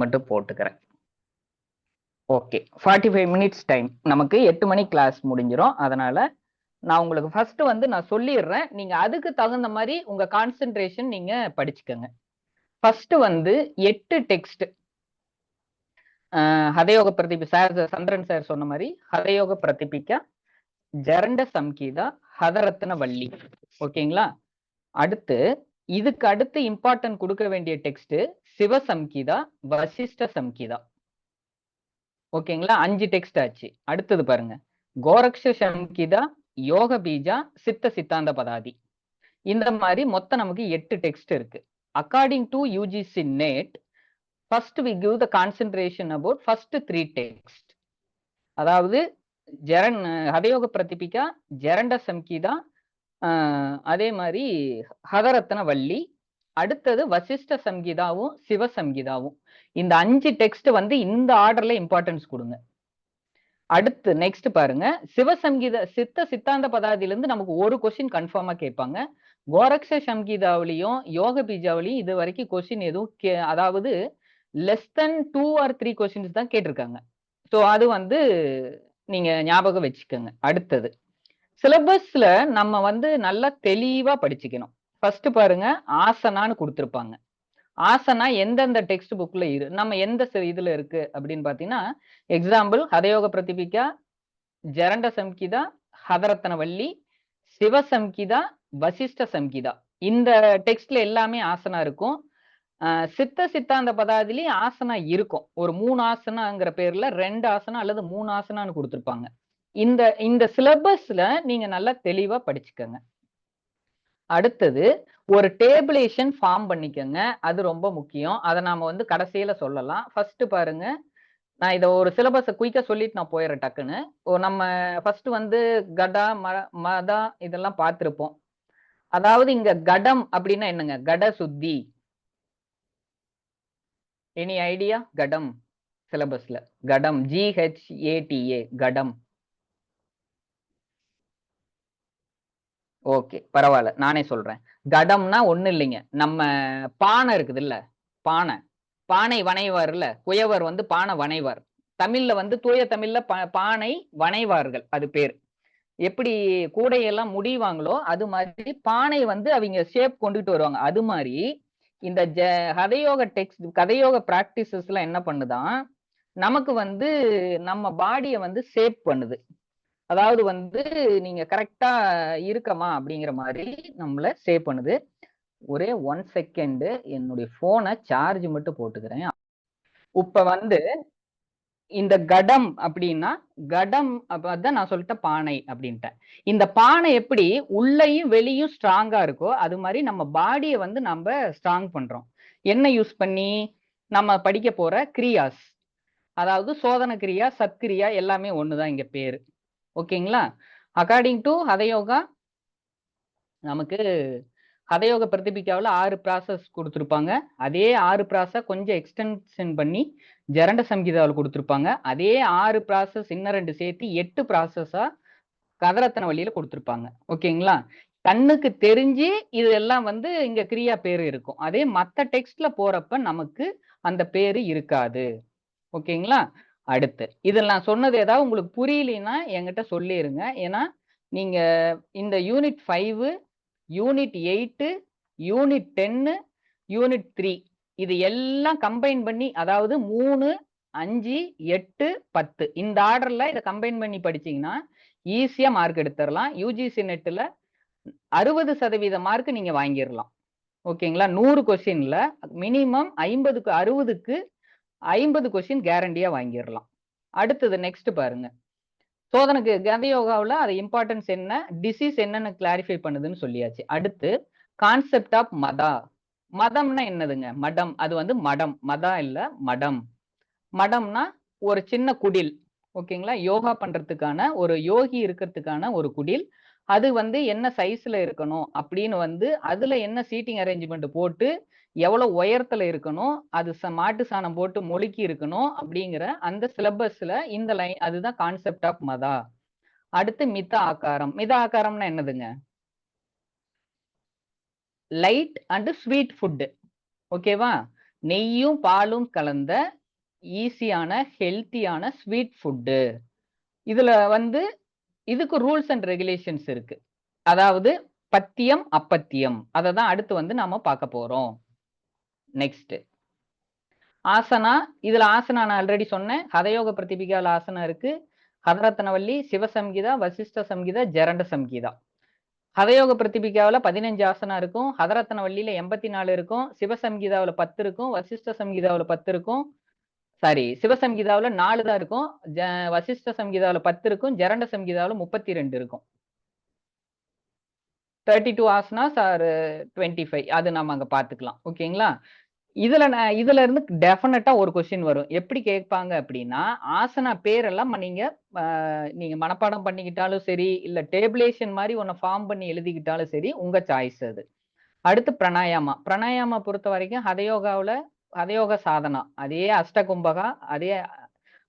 மட்டும் போட்டுக்கிறேன். Okay, 45 minutes time. நமக்கு 8 மணி கிளாஸ் முடிஞ்சிடும். அதனால நான் உங்களுக்கு ஃபர்ஸ்ட் வந்து நான் சொல்லிடுறேன். நீங்க அதுக்கு தகுந்த மாதிரி உங்க கான்சென்ட்ரேஷன் நீங்க படிச்சுக்கோங்க. ஃபர்ஸ்ட் வந்து 8 டெக்ஸ்ட். ஹதயோக பிரதிபி சார் சந்திரன் சார் சொன்ன மாதிரி ஹதயோக பிரதிபிக்கா, ஜரண்ட சம்கீதா, ஹதரத்ன வள்ளி. ஓகேங்களா? அடுத்து இதுக்கு அடுத்து இம்பார்ட்டன்ட் கொடுக்க வேண்டிய டெக்ஸ்ட் சிவசம்கீதா, வசிஷ்ட சம்கீதா. ஓகேங்களா? 5 டெக்ஸ்ட் ஆச்சு. அடுத்தது பாருங்க, கோரக்ஷ சம்கீதா, யோக பீஜா, சித்த சித்தாந்த பதாதி. இந்த மாதிரி மொத்தம் நமக்கு 8 டெக்ஸ்ட் இருக்கு. According to UGC net, first we give the concentration about first 3 text. அதாவது ஹதயோக பிரதிபிகா, ஜரண்ட சம்கீதா, அதே மாதிரி ஹதரத்ன வள்ளி, அடுத்தது வசிஷ்ட சம்கீதாவும் சிவசம்கீதாவும். இந்த 5 டெக்ஸ்ட் வந்து இந்த ஆர்டர்ல இம்பார்ட்டன்ஸ் கொடுங்க. அடுத்து நெக்ஸ்ட் பாருங்க, சிவசம்கீத சித்த சித்தாந்த பதாதியிலிருந்து நமக்கு ஒரு கொஸ்டின் கன்ஃபார்மா கேட்பாங்க. கோரக்ஷ சம்கீதாவிலையும் யோக பீஜாவிலையும் இது வரைக்கும் கொஸ்டின் எதுவும் அதாவது லெஸ் தென் 2 or 3 கொஸ்டின்ஸ் தான் கேட்டிருக்காங்க. ஸோ அது வந்து நீங்க ஞாபகம் வச்சுக்கோங்க. அடுத்தது சிலபஸ்ல நம்ம வந்து நல்லா தெளிவா படிச்சுக்கணும். ஃபர்ஸ்ட் பாருங்க, ஆசனான்னு கொடுத்திருப்பாங்க. ஆசனா எந்தெந்த டெக்ஸ்ட் புக்ல நம்ம எந்த இதுல இருக்கு அப்படின்னு பாத்தீங்கன்னா, எக்ஸாம்பிள் ஹதயோக பிரதிபிகா, ஜரண்ட சம்கீதா, ஹதரத்ன வள்ளி, சிவசம்கீதா, வசிஷ்ட சம்கீதா. இந்த டெக்ஸ்ட்ல எல்லாமே ஆசனா இருக்கும். சித்த சித்தாந்த பதாதிலையும் ஆசனா இருக்கும். ஒரு 3 ஆசனாங்கிற பேர்ல 2 ஆசனா அல்லது 3 ஆசனான்னு கொடுத்திருப்பாங்க. இந்த சிலபஸ்ல நீங்க நல்லா தெளிவா படிச்சுக்கோங்க. அடுத்தது ஒரு டேபிளேஷன் ஃபார்ம் பண்ணிக்கோங்க. அது ரொம்ப முக்கியம். அதை நாம வந்து கடைசியில சொல்லலாம். ஃபர்ஸ்ட் பாருங்க, நான் இதை ஒரு சிலபஸை குயிக்கா சொல்லிட்டு நான் போயிடுறேன் டக்குன்னு. நம்ம ஃபர்ஸ்ட் வந்து கடா மதா இதெல்லாம் பார்த்திருப்போம். அதாவது இங்க கடம் அப்படின்னா என்னங்க? கட சுத்தி. Any idea? கடம் சிலபஸ்ல கடம், GHATA, கடம். ஓகே, பரவாயில்ல, நானே சொல்றேன். கடம்னா ஒண்ணு இல்லைங்க, நம்ம பானை இருக்குது இல்ல, பானை, பானை வனைவார்ல, குயவர் வந்து பானை வனைவார். தமிழ்ல வந்து தூய தமிழ்ல பானை வனைவார்கள், அது பேர். எப்படி கூடையெல்லாம் முடிவாங்களோ அது மாதிரி பானை வந்து அவங்க ஷேப் கொண்டுட்டு வருவாங்க. அது மாதிரி இந்த ஹதயோக டெக்ஸ்ட், கதயோக பிராக்டிசஸ் எல்லாம் என்ன பண்ணுதான், நமக்கு வந்து நம்ம பாடியை வந்து ஷேப் பண்ணுது. அதாவது வந்து நீங்க கரெக்டா இருக்கமா அப்படிங்கிற மாதிரி நம்மள சேவ் பண்ணுது. ஒரே 1 செகண்ட் என்னுடைய போனை சார்ஜ் மட்டும் போட்டுக்கிறேன். இப்ப வந்து இந்த கடம் அப்படின்னா, கடம் அதான் நான் சொல்லிட்டேன் பானை அப்படின்ட்டேன். இந்த பானை எப்படி உள்ளேயும் வெளியும் ஸ்ட்ராங்கா இருக்கோ அது மாதிரி நம்ம பாடியை வந்து நம்ம ஸ்ட்ராங் பண்றோம். என்ன யூஸ் பண்ணி? நம்ம படிக்க போற கிரியாஸ், அதாவது சோதன கிரியா, சத்கிரியா எல்லாமே ஒண்ணுதான் இங்க பேரு. ஓகேங்களா? அக்கார்டிங் டு ஹதயோகா, நமக்கு ஹதயோக பிரதிபிகாவில் 6 ப்ராசஸ் கொடுத்துருப்பாங்க. அதே 6 ப்ராசஸ் கொஞ்சம் எக்ஸ்டென்ஷன் பண்ணி ஜரண்ட சம்கீதாவில் கொடுத்துருப்பாங்க. அதே 6 ப்ராசஸ் இன்னும் 2 சேர்த்து 8 ப்ராசஸா கதரத்தன வழியில கொடுத்துருப்பாங்க. ஓகேங்களா? கண்ணுக்கு தெரிஞ்சு இதெல்லாம் வந்து இங்க கிரியா பேரு இருக்கும். அதே மற்ற டெக்ஸ்ட்ல போறப்ப நமக்கு அந்த பேரு இருக்காது. ஓகேங்களா? அடுத்து இதெல்லாம் சொன்னது ஏதாவது உங்களுக்கு புரியலைன்னா என்கிட்ட சொல்லிருங்க. ஏன்னா நீங்க இந்த யூனிட் 5, யூனிட் 8, யூனிட் 10, யூனிட் 3 இது எல்லாம் கம்பைன் பண்ணி, அதாவது 3, 5, 8, 10 இந்த ஆர்டர்ல இதை கம்பைன் பண்ணி படிச்சீங்கன்னா ஈஸியா மார்க் எடுத்துடலாம். யூஜிசி நெட்ல 60% மார்க் நீங்க வாங்கிடலாம். ஓகேங்களா? 100 கொஸ்டின்ல மினிமம் 50க்கு 60க்கு 50 கொஸ்டின் கேரண்டியா வாங்கிடலாம். அடுத்தது நெக்ஸ்ட் பாருங்க, சோதனைக்கு கதயோகாவில் அது இம்பார்ட்டன்ஸ் என்ன, டிசீஸ் என்னன்னு கிளாரிஃபை பண்ணுதுன்னு சொல்லியாச்சு. அடுத்து கான்செப்ட் ஆஃப் மதா. மதம்னா என்னதுங்க? மடம், அது வந்து மடம், மதா இல்ல மடம். மடம்னா ஒரு சின்ன குடில். ஓகேங்களா? யோகா பண்றதுக்கான, ஒரு யோகி இருக்கிறதுக்கான ஒரு குடில். அது வந்து என்ன சைஸ்ல இருக்கணும் அப்படின்னு வந்து அதுல என்ன சீட்டிங் அரேஞ்ச்மெண்ட் போட்டு எவ்வளவு உயரத்துல இருக்கணும், அது மாட்டு சாணம் போட்டு மொழுக்கி இருக்கணும் அப்படிங்கிற அந்த சிலபஸ்ல இந்த லைன், அதுதான் கான்செப்ட் ஆஃப் மதா. அடுத்து மித ஆகாரம். மித ஆகாரம்னா என்னதுங்க? Light and sweet food. ஓகேவா? நெய்யும் பாலும் கலந்த ஈஸியான ஹெல்த்தியான ஸ்வீட் ஃபுட்டு. இதுல வந்து இதுக்கு ரூல்ஸ் அண்ட் ரெகுலேஷன்ஸ் இருக்கு. அதாவது பத்தியம், அப்பத்தியம். அததான் அடுத்து வந்து நாம பார்க்க போறோம். நெக்ஸ்ட் ஆசனா. இதுல ஆசனா நான் ஆல்ரெடி சொன்னேன். ஹதயோக பிரதிபிகால ஆசனா இருக்கு. ஹதரத்னவல்லி, சிவசம்ஹிதா, வசிஷ்ட சம்ஹிதா, ஜரண்ட சம்ஹிதா. ஹதயோக பிரதிபிகாவுல 15 ஆசனா இருக்கும். ஹதரத்னவல்லியில 84 இருக்கும். சிவசம்ஹிதாவுல 10 இருக்கும். வசிஷ்ட சம்ஹிதாவுல 10 இருக்கும். சாரி, சிவசம்ஹிதாவுல 4 தான் இருக்கும். வசிஷ்ட சம்ஹிதாவுல 10 இருக்கும். ஜரண்ட சம்ஹிதாவுல 32 இருக்கும். 32 ஆசனாஸ் ஆர் 25 அது நம்ம அங்க பார்த்துக்கலாம். ஓகேங்களா? இதுல இருந்து டெஃபினட்டா ஒரு கொஸ்டின் வரும். எப்படி கேட்பாங்க அப்படின்னா, ஆசனா பேரெல்லாம் நீங்க மனப்பாடம் பண்ணிக்கிட்டாலும் சரி, இல்ல டேபிளேஷன் மாரி ஒண்ண ஃபார்ம் பண்ணி எழுதிக்கிட்டாலும் சரி, உங்க சாய்ஸ் அது. அடுத்து பிராணாயாமா. பிராணாயாமா பொறுத்தவரைக்கும் ஹதயோக சாதனா. அதே அஷ்டகும்பகா, அதே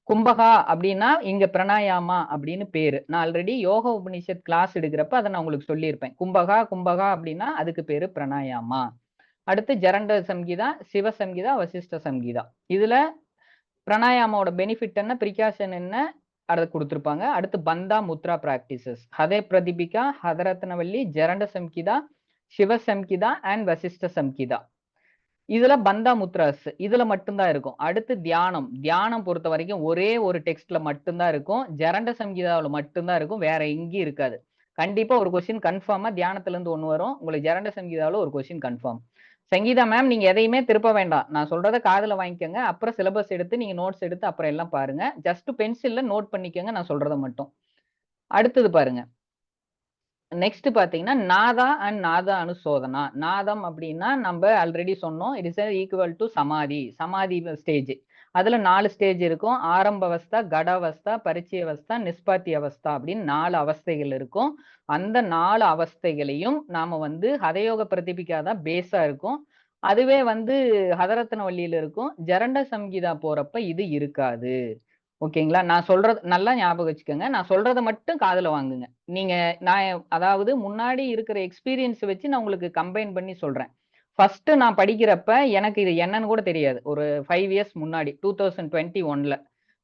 கும்பகா அப்படின்னா இங்க பிராணாயாமா அப்படின்னு பேரு. நான் ஆல்ரெடி யோக உபனிஷத் கிளாஸ் எடுக்கிறப்ப அத நான் உங்களுக்கு சொல்லியிருப்பேன். கும்பகா அப்படின்னா அதுக்கு பேரு பிராணாயாமா. அடுத்து ஜரண்ட சம்ஹிதா, சிவ சம்ஹிதா, வசிஷ்ட சம்ஹிதா. இதுல பிராணாயாமாவோட பெனிஃபிட் என்ன, பிரிகாஷன் என்ன, அத குடுத்திருப்பாங்க. அடுத்து பந்தா முத்ரா பிராக்டிசஸ். ஹதே பிரதிபிகா, ஹதரத்னவல்லி, ஜரண்ட சம்ஹிதா, சிவ சம்ஹிதா அண்ட் வசிஷ்ட சம்ஹிதா. இதுல பந்தா முத்ராஸ் இதுல மட்டும்தான் இருக்கும். அடுத்து தியானம். தியானம் பொறுத்த வரைக்கும் ஒரே ஒரு டெக்ஸ்ட்ல மட்டும்தான் இருக்கும். ஜரண்ட சம்ஹிதாவுல மட்டும்தான் இருக்கும். வேற எங்கேயும் இருக்காது. கண்டிப்பா ஒரு கொஸ்டின் கன்ஃபார்மா தியானத்துல இருந்து ஒண்ணு வரும். உங்களுக்கு ஜரண்ட சம்ஹிதாவுல ஒரு கொஸ்டின் கன்ஃபார்ம். சங்கீதா மேம் நீங்க எதையுமே திருப்ப வேண்டாம். நான் சொல்றத காதுல வாங்கிக்கோங்க. அப்புறம் சிலபஸ் எடுத்து நீங்க நோட்ஸ் எடுத்து அப்புறம் எல்லாம் பாருங்க. ஜஸ்ட் பென்சில்ல நோட் பண்ணிக்கோங்க நான் சொல்றத மட்டும். அடுத்தது பாருங்க. நெக்ஸ்ட் பாத்தீங்கன்னா நாதா அண்ட் நாதா அனுசோதனா. நாதம் அப்படின்னா நம்ம ஆல்ரெடி சொன்னோம். இட் இஸ் ஈக்குவல் டு சமாதி. சமாதி ஸ்டேஜ். அதுல 4 ஸ்டேஜ் இருக்கும். ஆரம்ப அவஸ்தா, கட அவஸ்தா, பரிச்சய அவஸ்தா, நிஸ்பாத்தி அவஸ்தா அப்படின்னு 4 அவஸ்தைகள் இருக்கும். அந்த 4 அவஸ்தைகளையும் நாம வந்து ஹதயோக பிரதிபிகா தான் பேஸா இருக்கும். அதுவே வந்து ஹதரத்னவல்லியில இருக்கும். ஜரண்ட சம்ஹிதா போறப்ப இது இருக்காது. ஓகேங்களா? நான் சொல்றது நல்லா ஞாபகம் வச்சுக்கோங்க. நான் சொல்றத மட்டும் காதுல வாங்குங்க. நீங்க நான் அதாவது முன்னாடி இருக்கிற எக்ஸ்பீரியன்ஸ் வச்சு நான் உங்களுக்கு கம்பைன் பண்ணி சொல்றேன். ஃபர்ஸ்ட் நான் படிக்கிறப்ப எனக்கு இது என்னன்னு கூட தெரியாது. ஒரு 5 இயர்ஸ் முன்னாடி 2021ல.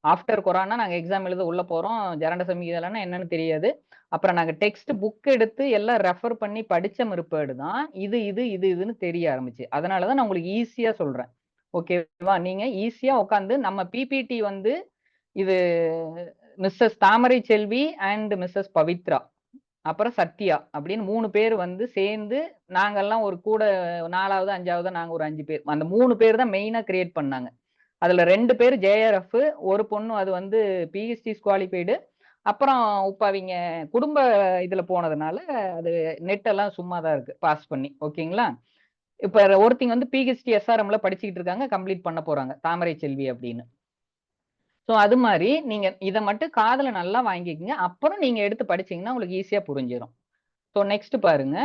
ஆஃப்டர் கொரோனா நாங்க எக்ஸாம் எழுத உள்ள போறோம். ஜரண்ட சம்ஹிதாலன்னா என்னன்னு தெரியாது. அப்புறம் நாங்க டெக்ஸ்ட் புக் எடுத்து எல்லாம் ரெஃபர் பண்ணி படிச்ச பிற்பாடு தான் இதுன்னு தெரிய ஆரம்பிச்சு. அதனால தான் நான் உங்களுக்கு ஈஸியா சொல்றேன். ஓகேவா? நீங்க ஈஸியா உட்கார்ந்து நம்ம பிபிடி வந்து இது Mrs Thamarai Selvi and Mrs Pavithra அப்புறம் சத்யா அப்படின்னு 3 பேர் வந்து சேர்ந்து நாங்கெல்லாம் ஒரு கூட 4வது 5வது நாங்க ஒரு 5 பேர் அந்த 3 பேர் தான் மெயினா கிரியேட் பண்ணாங்க. அதுல 2 பேர் ஜேஆர்எஃப், ஒரு பொண்ணு அது வந்து பிஹெச்டி குவாலிஃபைடு. அப்புறம் இப்ப அவங்க குடும்ப இதுல போனதுனால அது நெட் எல்லாம் சும்மா தான் இருக்கு பாஸ் பண்ணி. ஓகேங்களா? இப்ப ஒருத்திங்க வந்து பிஹெச்டி எஸ்ஆர்எம்ல படிச்சுக்கிட்டு இருக்காங்க, கம்ப்ளீட் பண்ண போறாங்க தாமரை செல்வி அப்படின்னு. சோ அது மாரி நீங்க இத மட்டும் காதுல நல்லா வாங்கிக்கங்க. அப்புறம் நீங்க எடுத்து படிச்சீங்கன்னா உங்களுக்கு ஈஸியா புரிஞ்சிரும். சோ நெக்ஸ்ட் பாருங்க.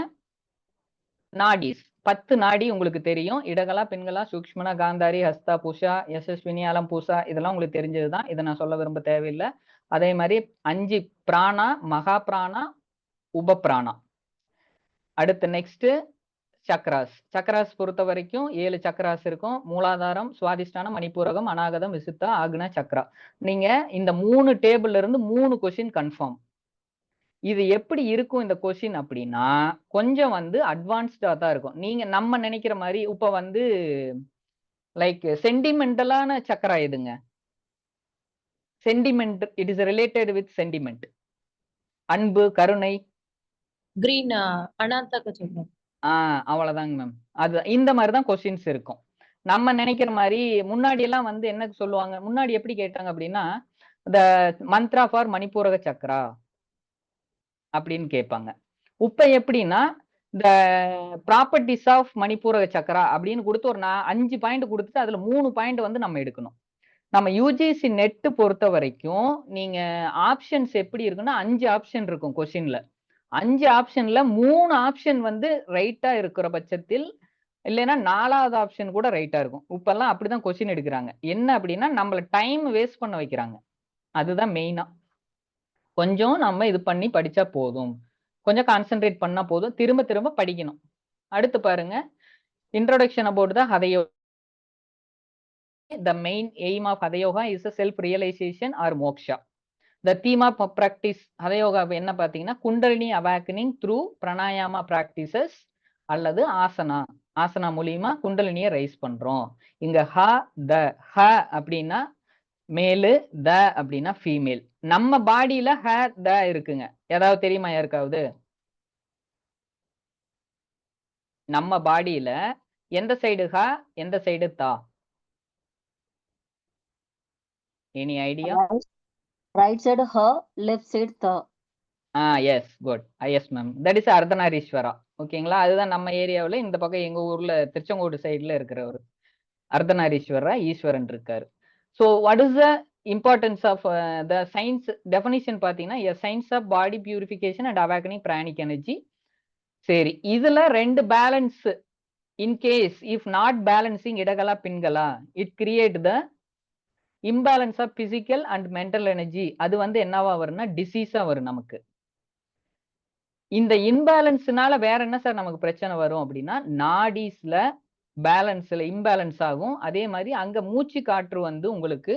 நாடிஸ். 10 நாடி உங்களுக்கு தெரியும். இடகலா, பின்கலா, சூக்ஷ்மனா, காந்தாரி, ஹஸ்தா, புஷா, யசஸ்வினி, அலம், பூசா இதெல்லாம் உங்களுக்கு தெரிஞ்சது தான். இத நான் சொல்ல விரும்ப தேவையில்ல. அதே மாரி 5 பிராணா, மகா பிராணா, உப பிராணா. அடுத்து நெக்ஸ்ட் சக்ராஸ். சக்ராஸ் பொறுத்தவரைக்கும் 7 சக்ராஸ் இருக்கும். மூலாதாரம், சுவாதிஷ்டானம், மணிப்பூரகம், அநாகதம், விசுத்தா, ஆக்னா, சக்ரா. நீங்க இந்த 3 டேபிள்ல இருந்து 3 கொஸ்டின் கன்ஃபார்ம். இது எப்படி இருக்கும் இந்த கொஸ்டின் அப்படின்னா, கொஞ்சம் வந்து அட்வான்ஸ்டா தான் இருக்கும். நீங்க நம்ம நினைக்கிற மாரி இப்ப வந்து லைக் சென்டிமெண்டலான சக்ரா எதுங்க? Sentiment it is related with sentiment. அன்பு, கருணை. கிரீன் அனாந்தக சொல்றோம். அவ்வளவுதாங்க மேம். அது இந்த மாரி தான் கொஸ்டின்ஸ் இருக்கும். நம்ம நினைக்கிற மாரி முன்னாடி எல்லாம் வந்து என்ன சொல்லுவாங்க? முன்னாடி எப்படி கேட்டாங்க அப்படின்னா, "த மந்த்ரா ஃபார் மணிப்பூரக சக்ரா" அப்படின்னு கேட்பாங்க. இப்ப எப்படின்னா, "த ப்ராப்பர்ட்டீஸ் ஆஃப் மணிப்பூரக சக்ரா" அப்படின்னு குடுத்து ஒரு 5 பாயிண்ட் குடுத்துட்டு அதுல 3 பாயிண்ட் வந்து நம்ம எடுக்கணும். நம்ம யுஜிசி நெட் பொறுத்தவரைக்கும் நீங்க ஆப்ஷன்ஸ் எப்படி இருக்குன்னா 5 ஆப்ஷன் இருக்கும் கொஸ்டின்ல. 5 ஆப்ஷன்ல 3 ஆப்ஷன் வந்து ரைட்டா இருக்கிற பட்சத்தில், இல்லைன்னா 4வது ஆப்ஷன் கூட ரைட்டா இருக்கும். இப்பல்லாம் அப்படிதான் கொஸ்டின் எடுக்குறாங்க. என்ன அப்படின்னா, நம்மள டைம் வேஸ்ட் பண்ண வைக்கிறாங்க. அதுதான் மெயினா. கொஞ்சம் நம்ம இது பண்ணி படிச்சா போதும். கொஞ்சம் கான்சன்ட்ரேட் பண்ணா போதும். திரும்ப திரும்ப படிக்கணும். அடுத்து பாருங்க. இன்ட்ரோடக்ஷன் அபௌட் த ஹதயோ the main aim of Hatha Yoga is a self-realization or moksha. The theme of practice Hatha Yoga என்ன பார்த்தீங்கன்னா kundalini awakening through pranayama practices அல்லது ஆசனா. ஆசனா மூலியமா குண்டலினியை ரைஸ் பண்றோம். இங்க ஹ அப்படின்னா மேலு, த அப்படின்னா ஃபீமேல். நம்ம பாடியில த இருக்குங்க. ஏதாவது தெரியுமா யாருக்காவது? நம்ம பாடியில எந்த சைடு எந்த சைடு தா? எனி ஐடியா? Right side her, left side the. Yes good. Yes ma'am. That is Ardhanarishvara. ஓகேங்களா? அதுதான் நம்ம ஏரியாவில் இந்த பக்கம் எங்க ஊர்ல திருச்செங்கோடு சைடுல இருக்கிற ஒரு அர்த்தநாரீஸ்வரா ஈஸ்வரன் இருக்காரு. So what is the importance of the science definition பார்த்தீங்கன்னா science of body purification and awakening pranic energy. சரி, இதுல ரெண்டு balance in case if not balancing Idakala Pingala it create the imbalance of physical and mental energy. அது வந்து என்னவா வரும்னா டிசீஸா வரும் நமக்கு. இந்த இம்பேலன்ஸ்னால வேற என்ன சார் நமக்கு பிரச்சனை வரும் அப்படின்னா நாடிஸ்ல பேலன்ஸ்ல இம்பேலன்ஸ் ஆகும். அதே மாதிரி அங்க மூச்சு காற்று வந்து உங்களுக்கு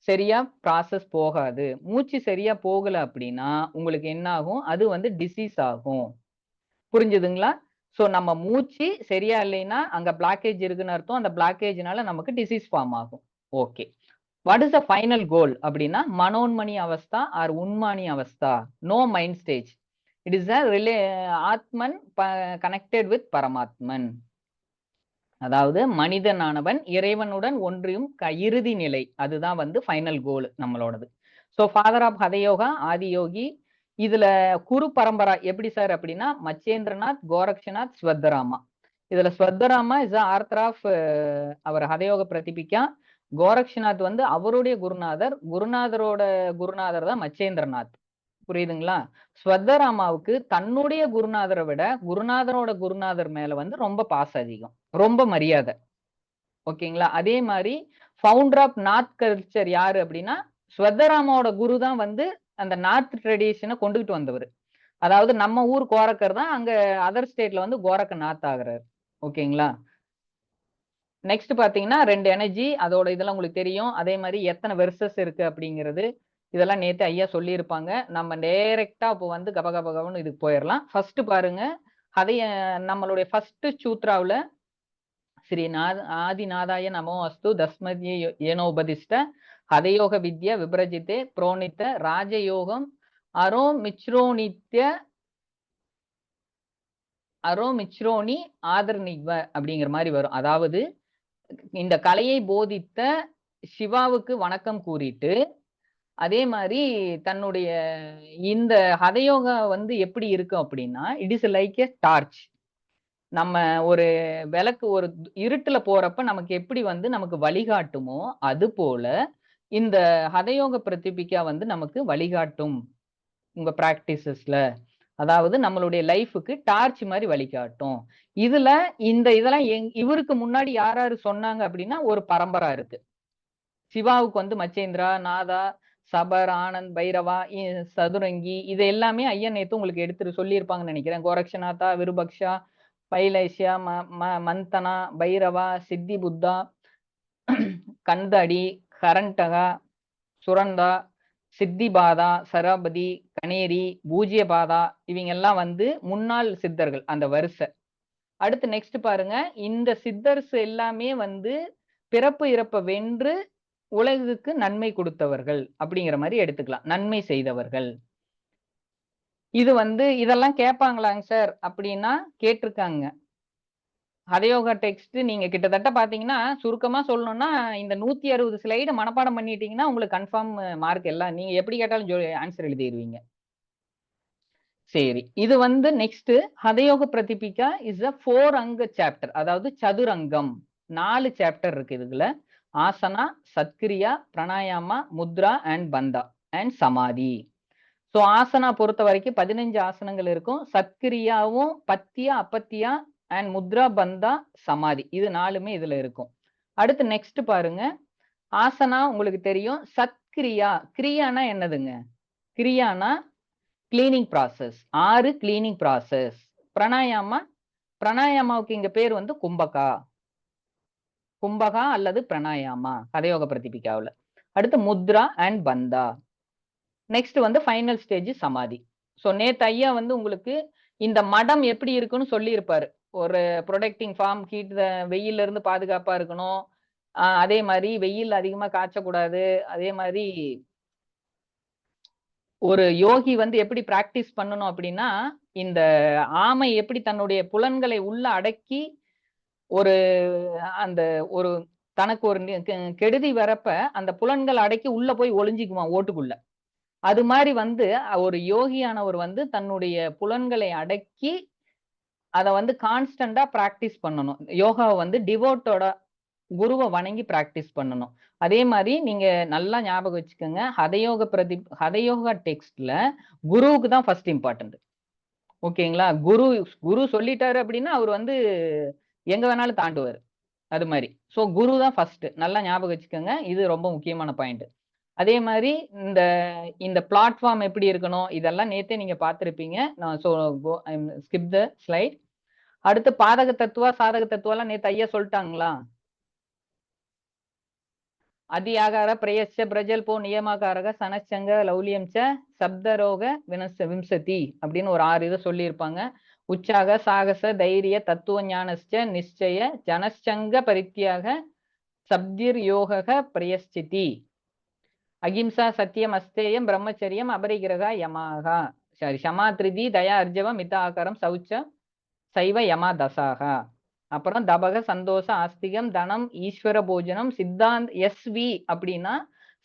சரியா ப்ராசஸ் போகாது. மூச்சு சரியா போகல அப்படின்னா உங்களுக்கு என்ன ஆகும்? அது வந்து டிசீஸ் ஆகும். புரிஞ்சுதுங்களா? சோ நம்ம மூச்சு சரியா இல்லைன்னா அங்க பிளாக்கேஜ் இருக்குன்னு அர்த்தம். அந்த பிளாக்கேஜ்னால நமக்கு டிசீஸ் ஃபார்ம் ஆகும். Okay, what is the final goal அப்படின்னா மனோன்மணி அவஸ்தா ஆர் உன்மானி அவஸ்தா, no mind stage. It is ஆத்மன் கனெக்டட் வித் பரமாத்மன். அதாவது மனிதனானவன் இறைவனுடன் ஒன்றியும் இறுதி நிலை. அதுதான் வந்து ஃபைனல் கோல் நம்மளோடது. So father of Hathayoga Adiyogi. இதுல குரு பரம்பரா எப்படி சார் அப்படின்னா மச்சேந்திரநாத், கோரக்ஷநாத், ஸ்வத்தராமா. இதுல ஸ்வத்தராமா is author of our ஹதயோக பிரதிபிகா. Gorakshanath வந்து அவருடைய குருநாதர். குருநாதரோட குருநாதர் தான் மச்சேந்திரநாத். புரியுதுங்களா? ஸ்வத்தராமாவுக்கு தன்னுடைய குருநாதரை விட குருநாதரோட குருநாதர் மேல வந்து ரொம்ப பாசம் அதிகம், ரொம்ப மரியாதை. ஓகேங்களா? அதே மாதிரி ஃபவுண்டர் ஆஃப் நார்த் கல்ச்சர் யாரு அப்படின்னா ஸ்வத்தராமாவோட குரு தான் வந்து அந்த நார்த் ட்ரெடிஷனை கொண்டுகிட்டு வந்தவர். அதாவது நம்ம ஊர் கோரக்கர் தான் அங்க அதர் ஸ்டேட்ல வந்து கோரக்க நாத் ஆகுறாரு. ஓகேங்களா? நெக்ஸ்ட் பாத்தீங்கன்னா ரெண்டு எனர்ஜி, அதோட இதெல்லாம் உங்களுக்கு தெரியும். அதே மாதிரி எத்தனை வெர்சஸ் இருக்கு அப்படிங்கிறது இதெல்லாம் நேத்து ஐயா சொல்லியிருப்பாங்க. நம்ம டைரக்டா இப்போ வந்து கபகபகவன்னு இதுக்கு போயிடலாம். ஃபர்ஸ்ட் பாருங்க, அதைய நம்மளுடைய ஃபர்ஸ்ட் சூத்ராவுல ஸ்ரீ ஆதிநாதாய நமோ அஸ்து தஸ்மத்யே ஏனோபதிஷ்ட ஹதயோக வித்யா விப்ரஜித்தே புரோணித்த ராஜயோகம் அரோ மிச்ரோனி ஆதர்னிக்வ அப்படிங்கிற மாதிரி வரும். அதாவது இந்த கலையை போதித்த சிவாவுக்கு வணக்கம் கூறிட்டு அதே மாதிரி தன்னுடைய இந்த ஹதயோகா வந்து எப்படி இருக்கும் அப்படின்னா it is like a torch. நம்ம ஒரு விளக்கு ஒரு இருட்டுல போறப்ப நமக்கு எப்படி வந்து நமக்கு வழிகாட்டுமோ அது போல இந்த ஹதயோக பிரதிபிகா வந்து நமக்கு வழிகாட்டும் உங்க பிராக்டிசஸ்ல. அதாவது நம்மளுடைய லைஃபுக்கு டார்ச் மாதிரி வழிகாட்டும். இதுல இதெல்லாம் இவருக்கு முன்னாடி யார் யாரு சொன்னாங்க அப்படின்னா ஒரு பரம்பரா இருக்கு. சிவாவுக்கு வந்து மச்சேந்திரா, நாதா, சபர், ஆனந்த், பைரவா, சதுரங்கி இது எல்லாமே ஐயா நேத்து உங்களுக்கு எடுத்துட்டு சொல்லியிருப்பாங்கன்னு நினைக்கிறேன். கோரக்ஷநாதா, விருபக்ஷா, பைலேஷ்யா, மந்தனா, பைரவா, சித்தி புத்தா, கந்தடி, கரண்டகா, சுரந்தா, சித்திபாதா, சரபதி, கணேரி, பூஜ்யபாதா இவங்க எல்லாம் வந்து முன்னாள் சித்தர்கள் அந்த வரிசை. அடுத்து நெக்ஸ்ட் பாருங்க, இந்த சித்தர்ஸ் எல்லாமே வந்து பிறப்பு இறப்ப வென்று உலகுக்கு நன்மை கொடுத்தவர்கள் அப்படிங்கிற மாதிரி எடுத்துக்கலாம். நன்மை செய்தவர்கள். இது வந்து இதெல்லாம் கேட்பாங்களாங்க சார் அப்படின்னா கேட்டிருக்காங்க. ஹதயோகா டெக்ஸ்ட் நீங்க கிட்டத்தட்ட பாத்தீங்கன்னா சுருக்கமா சொல்லணும்னா இந்த 160 ஸ்லைடு மனப்பாடம் பண்ணிட்டீங்கன்னா உங்களுக்கு கன்ஃபார்ம் மார்க் எல்லாம் நீங்க எப்படி கேட்டாலும் ஆன்சர் எழுதிடுவீங்க. சரி, இது வந்து நெக்ஸ்ட் ஹதயோக பிரதிபிகா இஸ் அ 4 அங்க சாப்டர். அதாவது சதுரங்கம் 4 சாப்டர் இருக்கு இதுல. ஆசனா, சத்கிரியா, பிராணாயாமா, முத்ரா அண்ட் பந்தா அண்ட் சமாதி. ஸோ ஆசனா பொறுத்த வரைக்கும் 15 ஆசனங்கள் இருக்கும். சத்கிரியாவும் பத்தியா, அப்பத்தியா அண்ட் முத்ரா, பந்தா, சமாதி இது 4மே இதுல இருக்கும். அடுத்து நெக்ஸ்ட் பாருங்க, ஆசனா உங்களுக்கு தெரியும். சத்கிரியா, கிரியானா என்னதுங்க? கிரியானா கிளீனிங் ப்ராசஸ், 6 கிளீனிங் ப்ராசஸ். பிராணாயாமாவுக்கு இங்க பேர் வந்து கும்பகா. கும்பகா அல்லது பிராணாயாமா ஹதயோக பிரதிபிகாவுல. அடுத்து முத்ரா அண்ட் பந்தா. நெக்ஸ்ட் வந்து ஃபைனல் ஸ்டேஜ் சமாதி. ஸோ நேத்து ஐயா வந்து உங்களுக்கு இந்த மடம் எப்படி இருக்குன்னு சொல்லி இருப்பாரு. ஒரு ப்ரொடெக்டிங் ஃபார்ம் ஹீட் வெயில்ல இருந்து பாதுகாப்பா இருக்கணும். அதே மாதிரி வெயில் அதிகமா காய்ச்சக்கூடாது. அதே மாதிரி ஒரு யோகி வந்து எப்படி பிராக்டிஸ் பண்ணணும் அப்படின்னா, இந்த ஆமை எப்படி தன்னுடைய புலன்களை உள்ள அடக்கி ஒரு அந்த ஒரு தனக்கு ஒரு கெடுதி வரப்ப அந்த புலன்கள் அடக்கி உள்ள போய் ஒளிஞ்சிக்குவான் ஓட்டுக்குள்ள. அது மாதிரி வந்து ஒரு யோகியானவர் வந்து தன்னுடைய புலன்களை அடக்கி அத வந்து கான்ஸ்டன்டா பிராக்டிஸ் பண்ணணும். யோகாவை வந்து டிவோட்டோட குருவை வணங்கி பிராக்டிஸ் பண்ணணும். அதே மாதிரி நீங்க நல்லா ஞாபகம் வச்சுக்கோங்க, ஹதயோகா டெக்ஸ்ட்ல குருவுக்கு தான் ஃபர்ஸ்ட் இம்பார்ட்டன்ட். ஓகேங்களா? குரு சொல்லிட்டாரு அப்படின்னா அவர் வந்து எங்க வேணாலும் தாண்டுவாரு. அது மாதிரி. ஸோ குரு தான் ஃபர்ஸ்ட். நல்லா ஞாபகம் வச்சுக்கோங்க. இது ரொம்ப முக்கியமான பாயிண்ட். அதே மாதிரி இந்த பிளாட்ஃபார்ம் எப்படி இருக்கணும் இதெல்லாம் நேத்தே நீங்க பார்த்திருப்பீங்க. நான் ஸ்கிப் த ஸ்லைட். அடுத்து பாதக தத்துவா சாதக தத்துவெல்லாம் நேத்து ஐயா சொல்லிட்டாங்களா? அதியாகார பிரயச்ச பிரஜல் போ நியமாகாரக சனச்சங்க லௌலியம் ச சப்தரோக விம்சதி அப்படின்னு ஒரு 6 இதை சொல்லியிருப்பாங்க. உற்சாக சாகச தைரிய தத்துவ ஞானஸ்ச நிச்சய ஜனச்சங்க பரித்தியாக சப்திர் யோக பிரயஸ்சிதி அகிம்சா சத்தியம் அஸ்தேயம் பிரம்மச்சரியம் அபரிகிரகா யமாகா ஷமா திருதி தயா அர்ஜவம் மித ஆகாரம் சௌச்ச சைவ யமா தசாகா. அப்புறம் தபக சந்தோஷ ஆஸ்திகம் தனம் ஈஸ்வர போஜனம் சித்தாந்த எஸ்வி அப்படின்னா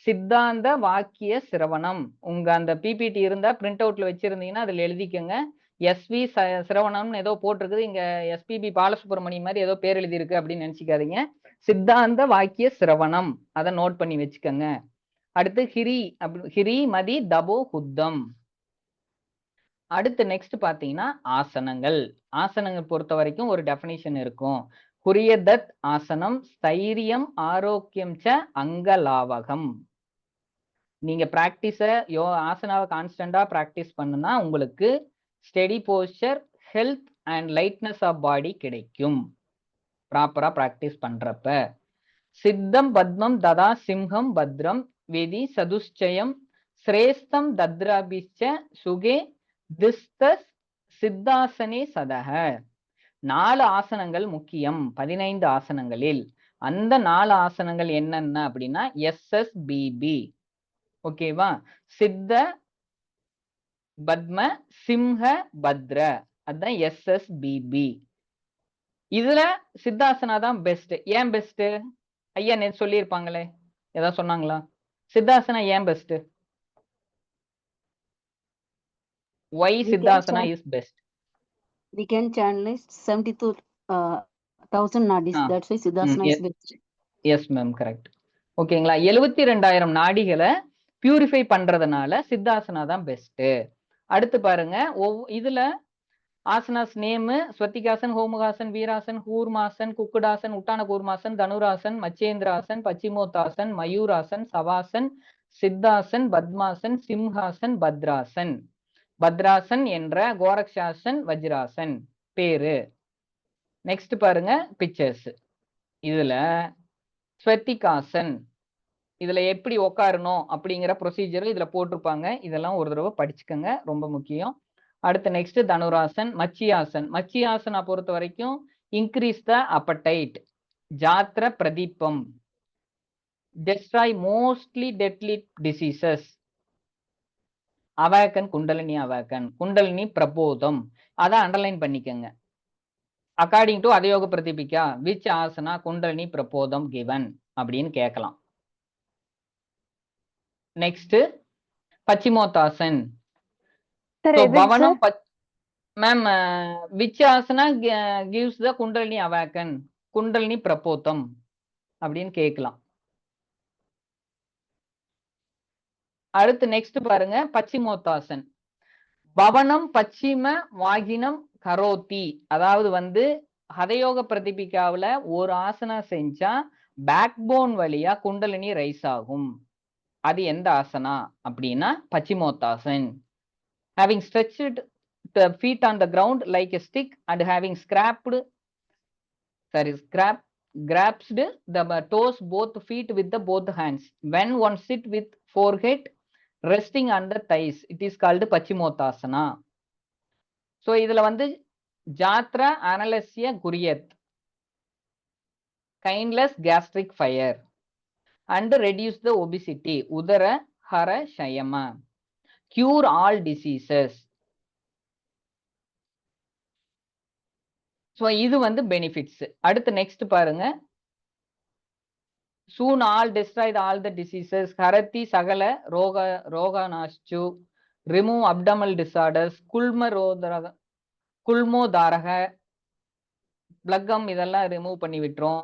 சித்தாந்த வாக்கிய சிரவணம். உங்க அந்த பிபிடி இருந்தா பிரிண்ட் அவுட்ல வச்சிருந்தீங்கன்னா அதுல எழுதிக்கோங்க. எஸ்வி சிரவணம்னு ஏதோ போட்டிருக்குது, இங்க எஸ்பிபி பாலசுப்ரமணியம் மாதிரி ஏதோ பேர் எழுதி இருக்கு அப்படின்னு நினைச்சுக்காதீங்க. சித்தாந்த வாக்கிய சிரவணம் அதை நோட் பண்ணி வச்சுக்கோங்க. அடுத்து ஹிரி மதி தபோ ஹுத்தம். அடுத்து நெக்ஸ்ட் பாத்தீங்கன்னா ஆசனங்கள். ஆசனங்கள் பொறுத்த வரைக்கும் ஒரு டெஃபினிஷன் இருக்கும். குரியதத் ஆசனம் ஸ்தைரியம் ஆரோக்கியம் ச அங்கலாவகம். நீங்க பிராக்டிஸ ஆசனாவை கான்ஸ்டன்டா பிராக்டிஸ் பண்ணுனா உங்களுக்கு steady posture, health and lightness of body கிடைக்கும் ப்ராப்பரா பிராக்டிஸ் பண்றப்ப. சித்தம் பத்மம் ததா சிம்ஹம் பத்ரம் விதி சதுஷ்சயம் சிரேஷ்டம் தத்ராபிச்ச சுகே திஸ்தஸ் சித்தாசனே சதக. 4 ஆசனங்கள் முக்கியம் 15 ஆசனங்களில். அந்த 4 ஆசனங்கள் என்னென்ன அப்படின்னா SSBB. ஓகேவா? சித்த பத்ம சிம்ஹ பத்ர, அதுதான் SSBB. இதுல சித்தாசனா தான் பெஸ்ட். ஏன் பெஸ்ட்? ஐயா நேத்து சொல்லியிருப்பாங்களே, ஏதாவது சொன்னாங்களா? சித்தாசனா ஏன் best? Why Siddhasana is best? We can channel 72,000 nadis. That's why Siddhasana is best. Yes ma'am, correct. ஓகேங்களா? 72,000 நாடிகளை பியூரிஃபை பண்றதுனால சித்தாசனா தான் பெஸ்ட். அடுத்து பாருங்க, இதுல ஆசனாஸ் நேம் ஸ்வத்திகாசன், ஹோமுகாசன், வீராசன், கூர்மாசன், குக்குடாசன், உட்டான கூர்மாசன், தனுராசன், மச்சேந்திராசன், பச்சிமோத்தாசன், மயூராசன், சவாசன், சித்தாசன், பத்மாசன், சிம்ஹாசன், பத்ராசன். பத்ராசன் என்ற கோரக்ஷாசன், வஜ்ராசன் பேரு. நெக்ஸ்ட் பாருங்க பிக்சர்ஸ். இதுல ஸ்வத்திகாசன், இதுல எப்படி உட்காரணும் அப்படிங்கிற ப்ரொசீஜர் இதுல போட்டிருப்பாங்க. இதெல்லாம் ஒரு தடவை படிச்சுக்கோங்க, ரொம்ப முக்கியம். அடுத்து நெக்ஸ்ட் தனுராசன். மச்சியாசன். மச்சியாசனா பொறுத்த வரைக்கும் இன்க்ரீஸ் த அப்படைட், ஜாத்திர பிரதீபம், destroy mostly deadly diseases, awaken kundalini awaken, kundalini பிரபோதம். அதை அண்டர்லைன் பண்ணிக்கங்க. According to Hathayoga Pradipika which asana kundalini பிரபோதம் கிவன் அப்படின்னு கேட்கலாம். நெக்ஸ்ட் பச்சிமோத்தாசன். பவனம் ma'am which asana gives the kundalini awaken, kundalini பிரபோதம் அப்படின்னு கேட்கலாம். அடுத்து நெக்ஸ்ட் பாருங்க பச்சிமோத்தாசன். பவனம் பச்சிம வாகினம் கரோத்தி. அதாவது வந்து ஹதயோக பிரதிபிகாவுல ஒரு ஆசனா செஞ்சா பேக் போன் வழியா குண்டலினி ரைஸ் ஆகும். அது எந்த ஆசனா அப்படின்னா பச்சிமோத்தாசன். having stretched the feet on the ground like a stick and having scraped grasped the toes both feet with the both hands. When one sit with forehead resting under thighs, it is called Paschimottanasana. So இதுல வந்து Jatara அனலசிய Hurriyat, kindless gastric fire and reduce the obesity, udara hara shayama, cure all diseases. So இது வந்து benefits. அடுத்து next பாருங்க, soon all destroy all the diseases, harati sagala roganaschu, remove abdominal disorders, குல்மோதாரக பிளக்கம் இதெல்லாம் remove பண்ணி விட்டுரும்.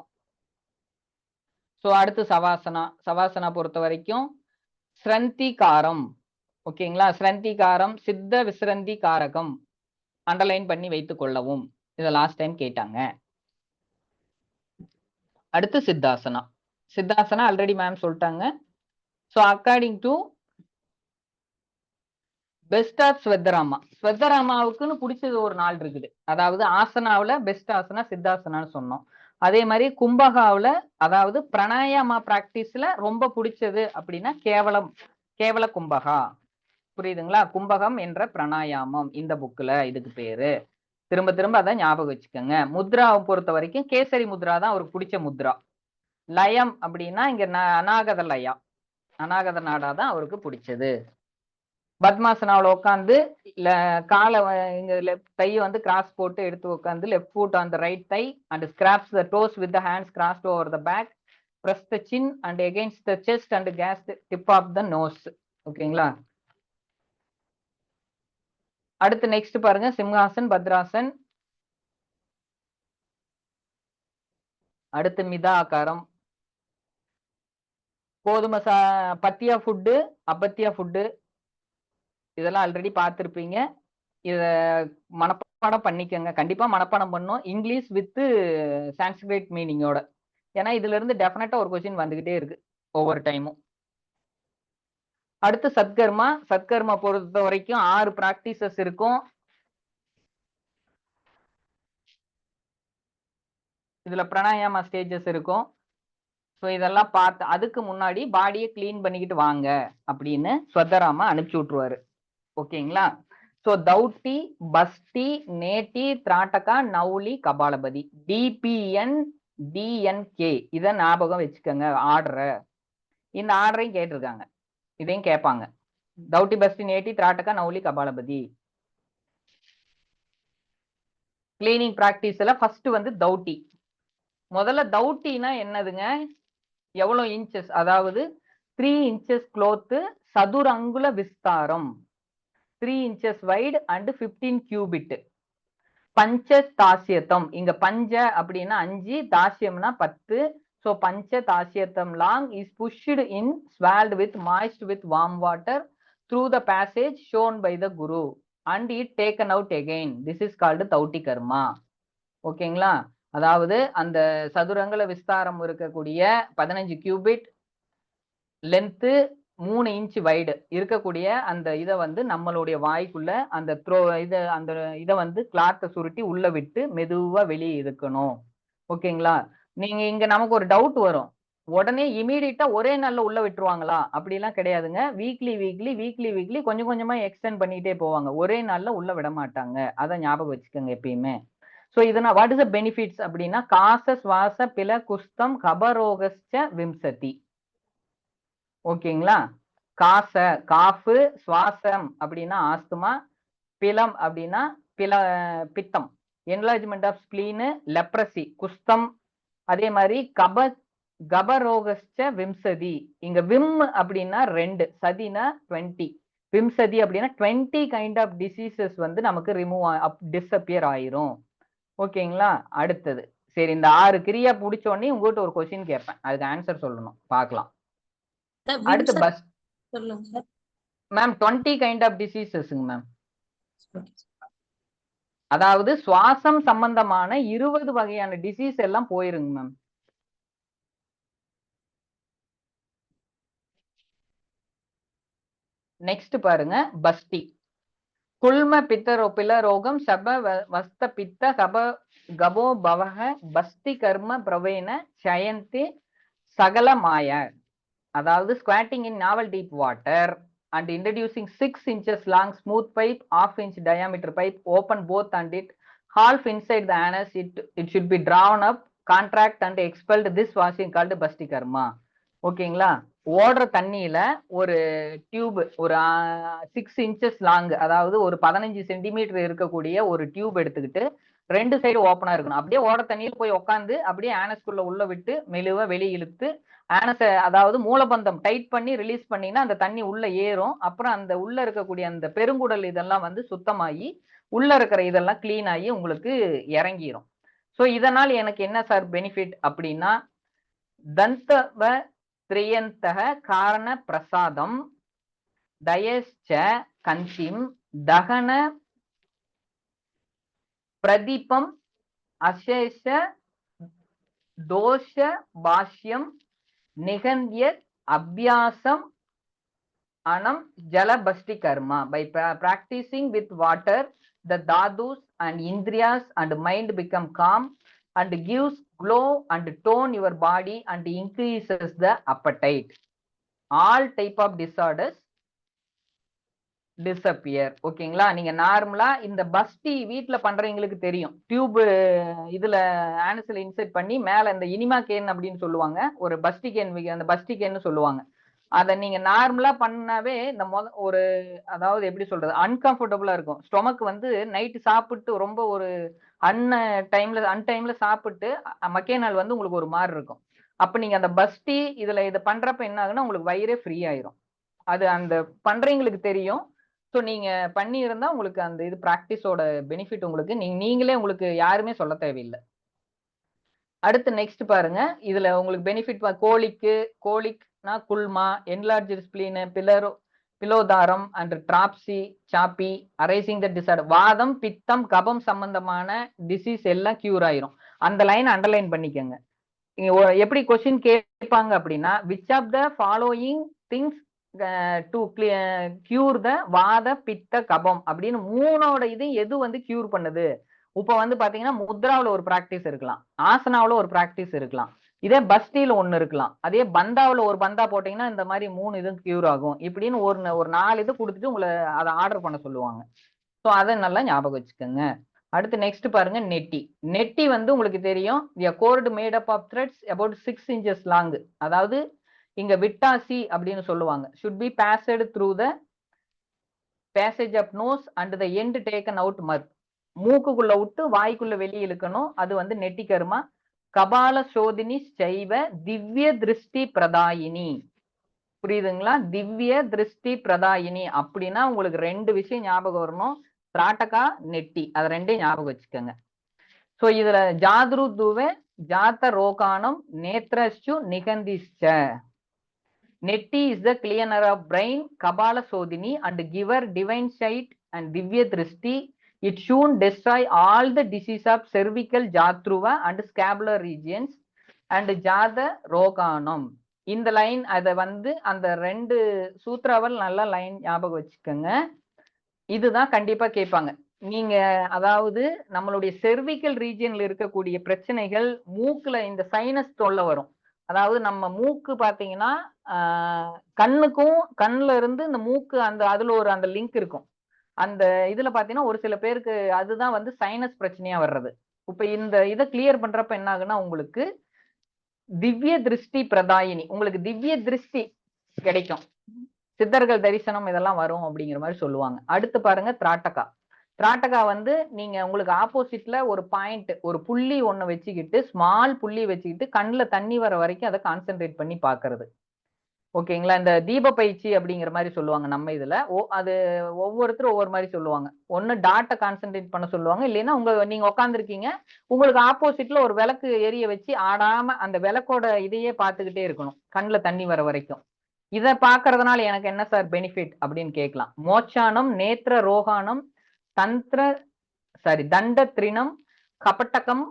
So அடுத்து சவாசனா. சவாசனா பொறுத்த வரைக்கும் ஸ்ரந்தி காரம், ஓகேங்களா, ஸ்ரந்தி காரம் சித்த விசிரந்தி காரகம் அண்டர்லைன் பண்ணி வைத்துக் கொள்ளவும். இதை லாஸ்ட் டைம் கேட்டாங்க. அடுத்து சித்தாசனா. சித்தாசனா ஆல்ரெடி மேம் சொல்லிட்டாங்க. So according to best of Swatmarama, ஸ்வத்தராமாவுக்குன்னு பிடிச்சது ஒரு நாள் இருக்குது. அதாவது ஆசனாவில் பெஸ்ட் ஆசனா சித்தாசனான்னு சொன்னோம். அதே மாதிரி கும்பகாவில், அதாவது பிராணாயாமா பிராக்டிஸ்ல ரொம்ப பிடிச்சது அப்படின்னா கேவல கும்பகா. புரியுதுங்களா? கும்பகம் என்ற பிராணாயாமம் இந்த புக்ல இதுக்கு பேரு. திரும்ப திரும்ப அதை ஞாபகம் வச்சுக்கோங்க. முத்ராவை பொறுத்த வரைக்கும் கேசரி முத்ரா தான் அவருக்கு பிடிச்ச முத்ரா. லயம் அப்படின்னா இங்க அநாகத லயா, அநாகத நாடா தான் அவருக்கு பிடிச்சது. பத்மாசனாவில் உட்காந்து காலை இங்க தையை வந்து கிராஸ் போட்டு எடுத்து உட்காந்து left foot on the right thigh and grasps the toes with the hands crossed over the back, press the chin and against the chest and gaze tip of the nose. ஓகேங்களா? அடுத்து next பாருங்க, சிம்ஹாசன் பத்ராசன். அடுத்து மிதா ஆகாரம். கோதுமை பத்தியா food, அப்பத்தியா food இதெல்லாம் already பார்த்துருப்பீங்க. இதை மனப்பாடம் பண்ணிக்கோங்க. கண்டிப்பா மனப்பாடம் பண்ணும், இங்கிலீஷ் வித் சான்ஸ்கிரிட் மீனிங்கோட. ஏன்னா இதுல இருந்து டெஃபினட்டா ஒரு கொஸ்டின் வந்துகிட்டே இருக்கு ஒவ்வொரு டைமும். அடுத்து சத்கர்மா. சத்கர்மா பொறுத்த வரைக்கும் 6 பிராக்டிசஸ் இருக்கும். இதுல பிராணாயாமா ஸ்டேஜஸ் இருக்கும். ஸோ இதெல்லாம் பார்த்து அதுக்கு முன்னாடி பாடியை கிளீன் பண்ணிக்கிட்டு வாங்க அப்படின்னு ஸ்வத்தராமா அனுப்பிச்சு விட்டுருவாரு. ஓகேங்களா? ஸோ தௌட்டி, பஸ்டி, நேட்டி, திராட்டகா, நவுலி, கபாலபதி, டிபிஎன், டிஎன்கே. இதை ஞாபகம் வச்சுக்கோங்க ஆர்டரை. இந்த ஆர்டரையும் கேட்டிருக்காங்க, இதையும் கேட்பாங்க. தௌட்டி, பஸ்டி, நேட்டி, திராட்டகா, நவுலி, கபாலபதி. கிளீனிங் பிராக்டிஸ்ல ஃபர்ஸ்ட் வந்து தௌட்டி. முதல்ல தௌட்டினா என்னதுங்க? எவ்வளவு இன்ச்சஸ்? அதாவது 3 inches cloth, சதுரங்குல விஸ்தாரம், 3 inches wide and 15 cubit. பஞ்ச தாசியத்தம். இங்க பஞ்ச அப்படின்னா 5, தாசியம்னா 10. ஸோ பஞ்ச தாசியத்தம் long is pushed in swallowed with moist with warm water through the passage shown by the guru and it taken out again. This is called தௌட்டி karma. ஓகேங்களா? அதாவது அந்த சதுரங்கள விஸ்தாரம் இருக்கக்கூடிய 15 கியூபிட் லென்த்து 3 inch வைடு இருக்கக்கூடிய அந்த இதை வந்து நம்மளுடைய வாய்க்குள்ள அந்த இதை வந்து கிளாத்தை சுருட்டி உள்ள விட்டு மெதுவா வெளியே இருக்கணும். ஓகேங்களா? நீங்க இங்க நமக்கு ஒரு டவுட் வரும், உடனே இமீடியட்டா ஒரே நாள்ல உள்ள விட்டுருவாங்களா? அப்படிலாம் கிடையாதுங்க. வீக்லி கொஞ்சம் கொஞ்சமா எக்ஸ்டெண்ட் பண்ணிட்டே போவாங்க. ஒரே நாள்ல உள்ள விட மாட்டாங்க. அதை ஞாபகம் வச்சுக்கோங்க எப்பயுமே. ஸோ இதனா வாட் இஸ் த பெனிஃபிட்ஸ் அப்படின்னா காச சுவாச பில குஸ்தம் கபரோகஸ்ச விம்சதி. ஓகேங்களா? காச காஃபு, சுவாசம் அப்படின்னா ஆஸ்துமா, பிலம் அப்படின்னா பித்தம், என்லார்ஜ்மெண்ட் ஆஃப் ஸ்பிளீனு, லெப்ரசி குஸ்தம். அதே மாதிரி கபரோகஸ்ச விம்சதி. இங்க விம் அப்படின்னா 2, சதினா 20, விம்சதி அப்படின்னா 20 கைண்ட் ஆஃப் டிசீசஸ் வந்து நமக்கு டிஸ்அப்பியர் ஆயிரும். ஓகேங்களா? அடுத்தது சரி, இந்த 6 கிரியா பிடிச்ச உடனே உங்ககிட்ட ஒரு கொஸ்டின் கேட்பேன், அதுக்கு ஆன்சர் சொல்லணும். பார்க்கலாம். அடுத்து பஸ் மேம் 20 கைண்ட் ஆஃப் டிசீசஸ்ங்க மேம். அதாவது சுவாசம் சம்பந்தமான 20 வகையான டிசீஸ் எல்லாம் போயிருங்க மேம். நெக்ஸ்ட் பாருங்க, பஸ்டி. குல்ம பித்தரோபில ரோகம் சப வஸ்த பித்த கப கபோ பவக பஸ்தி கர்ம பிரவேன சயந்தி சகல மாய. அதாவது squatting in novel deep water and introducing 6 inches long smooth pipe, half-inch diameter pipe, open both and it half inside the anus. It should be drawn up, contract and expelled. This washing called basti karma. ஓகேங்களா? ஓடுற தண்ணியில ஒரு tube ஒரு 6 inches long, அதாவது ஒரு 15 centimetre இருக்கக்கூடிய ஒரு tube எடுத்துக்கிட்டு 2 சைடு ஓப்பனா இருக்கணும். அப்படியே ஓட தண்ணியில் போய் உட்காந்து அப்படியே ஆனஸ்குள்ள உள்ள விட்டு மெலுவா வெளியே இழுத்து ஆனஸை, அதாவது மூலபந்தம் டைட் பண்ணி ரிலீஸ் பண்ணினா அந்த தண்ணி உள்ள ஏறும். அப்புறம் அந்த உள்ள இருக்கக்கூடிய அந்த பெருங்குடல் இதெல்லாம் வந்து சுத்தமாகி உள்ள இருக்கிற இதெல்லாம் கிளீன் ஆகி உங்களுக்கு இறங்கிரும். ஸோ இதனால் எனக்கு என்ன சார் பெனிஃபிட் அப்படின்னா, தந்தவ திரியந்தக காரண பிரசாதம் தயஸ்ச கந்திம் தகன பிரதீபம் அசேஷ தோஷ பாஷ்யம் நிகந்திய அபியாசம் anam jala basti karma. By practicing with water, the dhadus and indriyas and mind become calm and gives glow and tone your body and increases the appetite. All type of disorders disappear. ஓகேங்களா? நீங்க நார்மலா இந்த பஸ்டி வீட்ல பண்றவங்களுக்கு தெரியும். Tube இதுல ஆனஸ்ல insert பண்ணி மேல இந்த இனிமா கேன் அப்படின்னு சொல்லுவாங்க, ஒரு பஸ்டி கேன், அந்த பஸ்டி கேன்னு சொல்லுவாங்க. அதை நீங்க நார்மலா பண்ணாவே இந்த ஒரு, அதாவது எப்படி சொல்றது, அன்கம்ஃபர்டபுளா இருக்கும். ஸ்டொமக் வந்து நைட்டு சாப்பிட்டு ரொம்ப ஒரு அன்டைம்ல சாப்பிட்டு மக்கேனால் வந்து உங்களுக்கு ஒரு மாதிரி இருக்கும். அப்ப நீங்க அந்த பஸ்டி இதுல இதை பண்றப்ப என்ன ஆகுன்னா உங்களுக்கு வயிறே ஃப்ரீ ஆயிரும். அது அந்த பண்றவங்களுக்கு தெரியும். ஸோ நீங்க பண்ணி இருந்தா உங்களுக்கு அந்த இது பிராக்டிஸோட பெனிஃபிட் உங்களுக்கு நீங்களே உங்களுக்கு யாருமே சொல்ல தேவையில்லை. அடுத்து நெக்ஸ்ட் பாருங்க. இதுல உங்களுக்கு பெனிஃபிட் கோலிக்னா குல்மா, என்லார்ஜ் ஸ்பிளீன், பிலோதாரம் அண்ட் டிராப்சி சாப்பி அரைசிங் த டிசார்டர். வாதம் பித்தம் கபம் சம்பந்தமான டிசீஸ் எல்லாம் கியூர் ஆயிரும். அந்த லைன் அண்டர்லைன் பண்ணிக்கோங்க. எப்படி கொஸ்டின் கேட்பாங்க அப்படின்னா, which of the following things to cure the vata pitta கபம் அப்படின்னு மூணோட இது எது வந்து கியூர் பண்ணுது. இப்ப வந்து பாத்தீங்கன்னா முத்ராவில ஒரு பிராக்டிஸ் இருக்கலாம், ஆசனாவில ஒரு பிராக்டிஸ் இருக்கலாம், இதே பஸ்டியில ஒண்ணு இருக்கலாம், அதே பந்தாவில ஒரு பந்தா போட்டீங்கன்னா இந்த மாதிரி 3 இது கியூர் ஆகும். இப்படின்னு ஒரு 4 இது கொடுத்துட்டு உங்களை அதை ஆர்டர் பண்ண சொல்லுவாங்க. ஸோ அதை நல்லா ஞாபகம் வச்சுக்கோங்க. அடுத்து நெக்ஸ்ட் பாருங்க, நெட்டி. நெட்டி வந்து உங்களுக்கு தெரியும், cord made up of threads about 6 inches long. அதாவது இங்க விட்டாசி அப்படின்னு சொல்லுவாங்க. should be passed through the passage of nose and the end taken out mouth. மூக்குக்குள்ள விட்டு வாய்க்குள்ள வெளியே இழுக்கணும். அது வந்து நெட்டி கர்மா. கபால சோதினி சைவ திவ்ய திருஷ்டி பிரதாயினி. புரியுதுங்களா? திவ்ய திருஷ்டி பிரதாயினி அப்படின்னா உங்களுக்கு 2 விஷயம் ஞாபகம் வரணும், திராட்டகா நெட்டி, அது 2 ஞாபகம் வச்சுக்கோங்க. சோ இதுல ஜாத்ருதுவே ஜாத்த ரோகானம் நேத்ரஸ்சு நிகந்திஷ்ச. நெட்டி is the cleaner of brain, கபால சோதினி and giver divine sight and திவ்ய திருஷ்டி. It should destroy all the disease of cervical, jatruva and scapular regions and jada roganam. இந்த லைன் அதை வந்து அந்த 2 சூத்ராவல் நல்லா லைன் ஞாபகம் வச்சுக்கோங்க. இதுதான் கண்டிப்பா கேட்பாங்க. நீங்க அதாவது நம்மளுடைய செர்விக்கல் ரீஜியன்ல இருக்கக்கூடிய பிரச்சனைகள், மூக்குல இந்த சைனஸ் தொல்லை வரும். அதாவது நம்ம மூக்கு பாத்தீங்கன்னா கண்ணுல இருந்து இந்த மூக்கு அதுல அந்த லிங்க் இருக்கும். அந்த இதுல பாத்தீங்கன்னா ஒரு சில பேருக்கு அதுதான் வந்து சைனஸ் பிரச்சனையா வர்றது. இப்ப இந்த இதை கிளியர் பண்றப்ப என்ன ஆகுன்னா உங்களுக்கு திவ்ய திருஷ்டி பிரதாயினி, உங்களுக்கு திவ்ய திருஷ்டி கிடைக்கும், சித்தர்கள் தரிசனம் இதெல்லாம் வரும் அப்படிங்கிற மாதிரி சொல்லுவாங்க. அடுத்து பாருங்க திராட்டகா. திராட்டகா வந்து நீங்க உங்களுக்கு ஆப்போசிட்ல ஒரு பாயிண்ட், ஒரு புள்ளி ஒண்ணு வச்சுக்கிட்டு, ஸ்மால் புள்ளி வச்சுக்கிட்டு கண்ணுல தண்ணி வர வரைக்கும் அதை கான்சென்ட்ரேட் பண்ணி பாக்குறது. ஓகேங்களா? இந்த தீப பயிற்சி அப்படிங்கிற மாதிரி சொல்லுவாங்க நம்ம இதுல. அது ஒவ்வொருத்தரும் ஒவ்வொரு மாதிரி சொல்லுவாங்க. ஒன்னு டாட்டை கான்சென்ட்ரேட் பண்ண சொல்லுவாங்க, இல்லைன்னா நீங்க உட்காந்துருக்கீங்க, உங்களுக்கு ஆப்போசிட்ல ஒரு விளக்கு எரிய வச்சு ஆடாம அந்த விளக்கோட இதையே பார்த்துக்கிட்டே இருக்கணும் கண்ணுல தண்ணி வர வரைக்கும். இதை பாக்குறதுனால எனக்கு என்ன சார் பெனிஃபிட் அப்படின்னு கேட்கலாம். மோச்சானம் நேத்திர ரோகானம் தண்ட திரினம் கபட்டகம்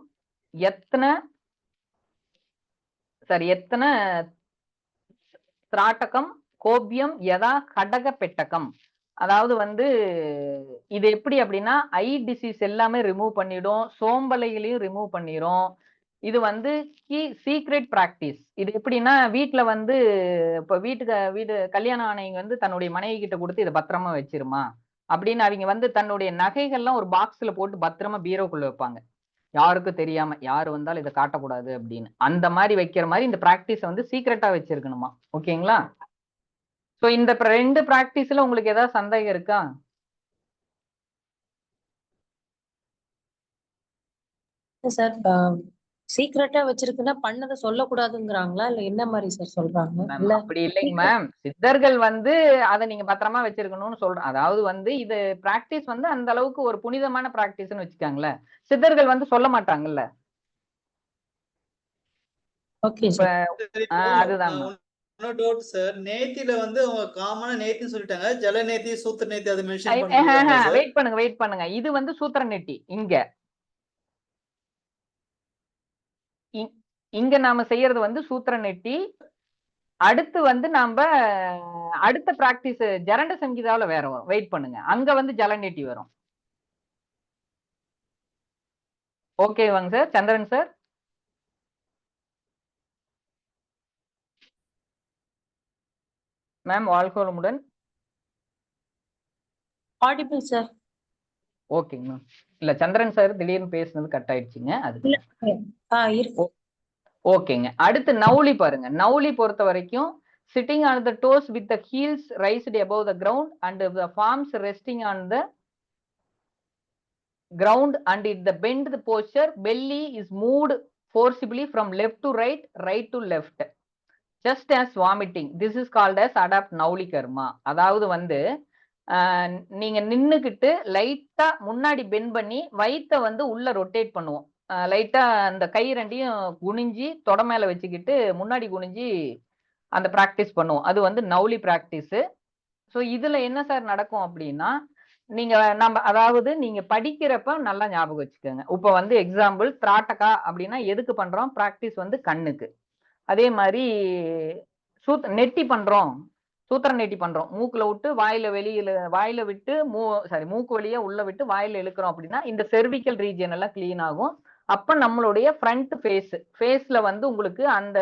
எத்தனை திராட்டகம் கோபியம் யதா கடக பெட்டகம். அதாவது வந்து இது எப்படி அப்படின்னா ஐ டிசீஸ் எல்லாமே ரிமூவ் பண்ணிடும், சோம்பலைகளையும் ரிமூவ் பண்ணிரும். இது வந்து சீக்ரெட் பிராக்டிஸ். இது எப்படின்னா வீட்டுல வந்து இப்ப வீடு கல்யாணம் ஆனவங்க வந்து தன்னுடைய மனைவி கிட்ட கொடுத்து இதை பத்திரமா வச்சிருமா அப்படின்னு அவங்க வந்து தன்னுடைய நகைகள்லாம் ஒரு பாக்ஸ்ல போட்டு பத்திரமா பீரோக்குள்ள வைப்பாங்க. யாருக்கும் தெரியாம, யாரு வந்தாலும் இதை காட்டக்கூடாது அப்படின்னு. அந்த மாதிரி வைக்கிற மாதிரி இந்த பிராக்டிஸ் வந்து சீக்ரெட்டா வச்சிருக்கணுமா. ஓகேங்களா? சோ இந்த 2 பிராக்டிஸ்ல உங்களுக்கு ஏதாவது சந்தேகம் இருக்கா? சார் சீக்ரெட்டா வச்சிருக்குன்னா பண்ணதை சொல்லக்கூடாதுங்கிறாங்களா இல்ல என்ன மாதிரி சார் சொல்றாங்க? மேம் இல்ல அப்படி இல்லைங்க மேம். சித்தர்கள் வந்து அதை நீங்க பத்திரமா வச்சிருக்கணும்னு சொல்றேன். அதாவது வந்து இது பிராக்டிஸ் வந்து அந்த அளவுக்கு ஒரு புனிதமான பிராக்டிஸ்னு வச்சுக்காங்களேன். சித்தர்கள் வந்து சொல்ல மாட்டாங்கல்ல. ஓகே இப்ப சார். அதுதான் மேம். டவுட் சார், நேத்தில வந்து அவங்க காமனா நேத்தின்னு சொல்லிட்டாங்க. ஜல நேத்தி, சூத்திர நேத்தி அதை மென்ஷன் பண்ணிருக்காங்க சார். வெயிட் பண்ணுங்க. இது வந்து சூத்திர நெட்டி. இங்க நாம செய்யறது வந்து சூத்திர நெட்டி. அடுத்து வந்து நாம அடுத்த பிராக்டிஸ் ஜரண்ட சங்கீதாவில வேற வரும். வெயிட் பண்ணுங்க. அங்க வந்து ஜல நெட்டி வரும். ஓகேவாங்க சார்? சந்திரன் சார். மேம் வாழ்க வளமுடன். Audible sir. ஓகேங்க மேம். இல்ல சந்திரன் சார் திடீர்னு பேசுனது கட் ஆயிடுச்சுங்க. அது ஓகேங்க. அடுத்து நவுலி பாருங்க. நவுலி பொறுத்த வரைக்கும் sitting on the toes with the heels raised above the ground and the palms resting on the ground and in the bend the posture, belly is moved forcibly from left to right, right to left, just as vomiting. This is called as adapt navli karma. அதாவது வந்து நீங்க நின்னுக்கிட்டு லைட்டா முன்னாடி bend பண்ணி வயித்தை வந்து உள்ள rotate பண்ணுவோம். லைட்டா அந்த கை ரெண்டையும் குனிஞ்சி தொட மேல வச்சுக்கிட்டு முன்னாடி குனிஞ்சி அந்த பிராக்டிஸ் பண்ணுவோம். அது வந்து நவுலி பிராக்டிஸ். ஸோ இதுல என்ன சார் நடக்கும் அப்படின்னா நீங்க அதாவது நீங்க படிக்கிறப்ப நல்லா ஞாபகம் வச்சுக்கோங்க. இப்ப வந்து எக்ஸாம்பிள் திராட்டகா அப்படின்னா எதுக்கு பண்றோம்? பிராக்டிஸ் வந்து கண்ணுக்கு. அதே மாதிரி நெட்டி பண்றோம், சூத்திர நெட்டி பண்றோம். மூக்குல விட்டு வாயில விட்டு மூக்கு வழியா உள்ள விட்டு வாயில இழுக்கிறோம் அப்படின்னா இந்த செர்விக்கல் ரீஜியன் எல்லாம் கிளீன் ஆகும். அப்ப நம்மளுடைய ஃப்ரண்ட் ஃபேஸ்ல வந்து உங்களுக்கு அந்த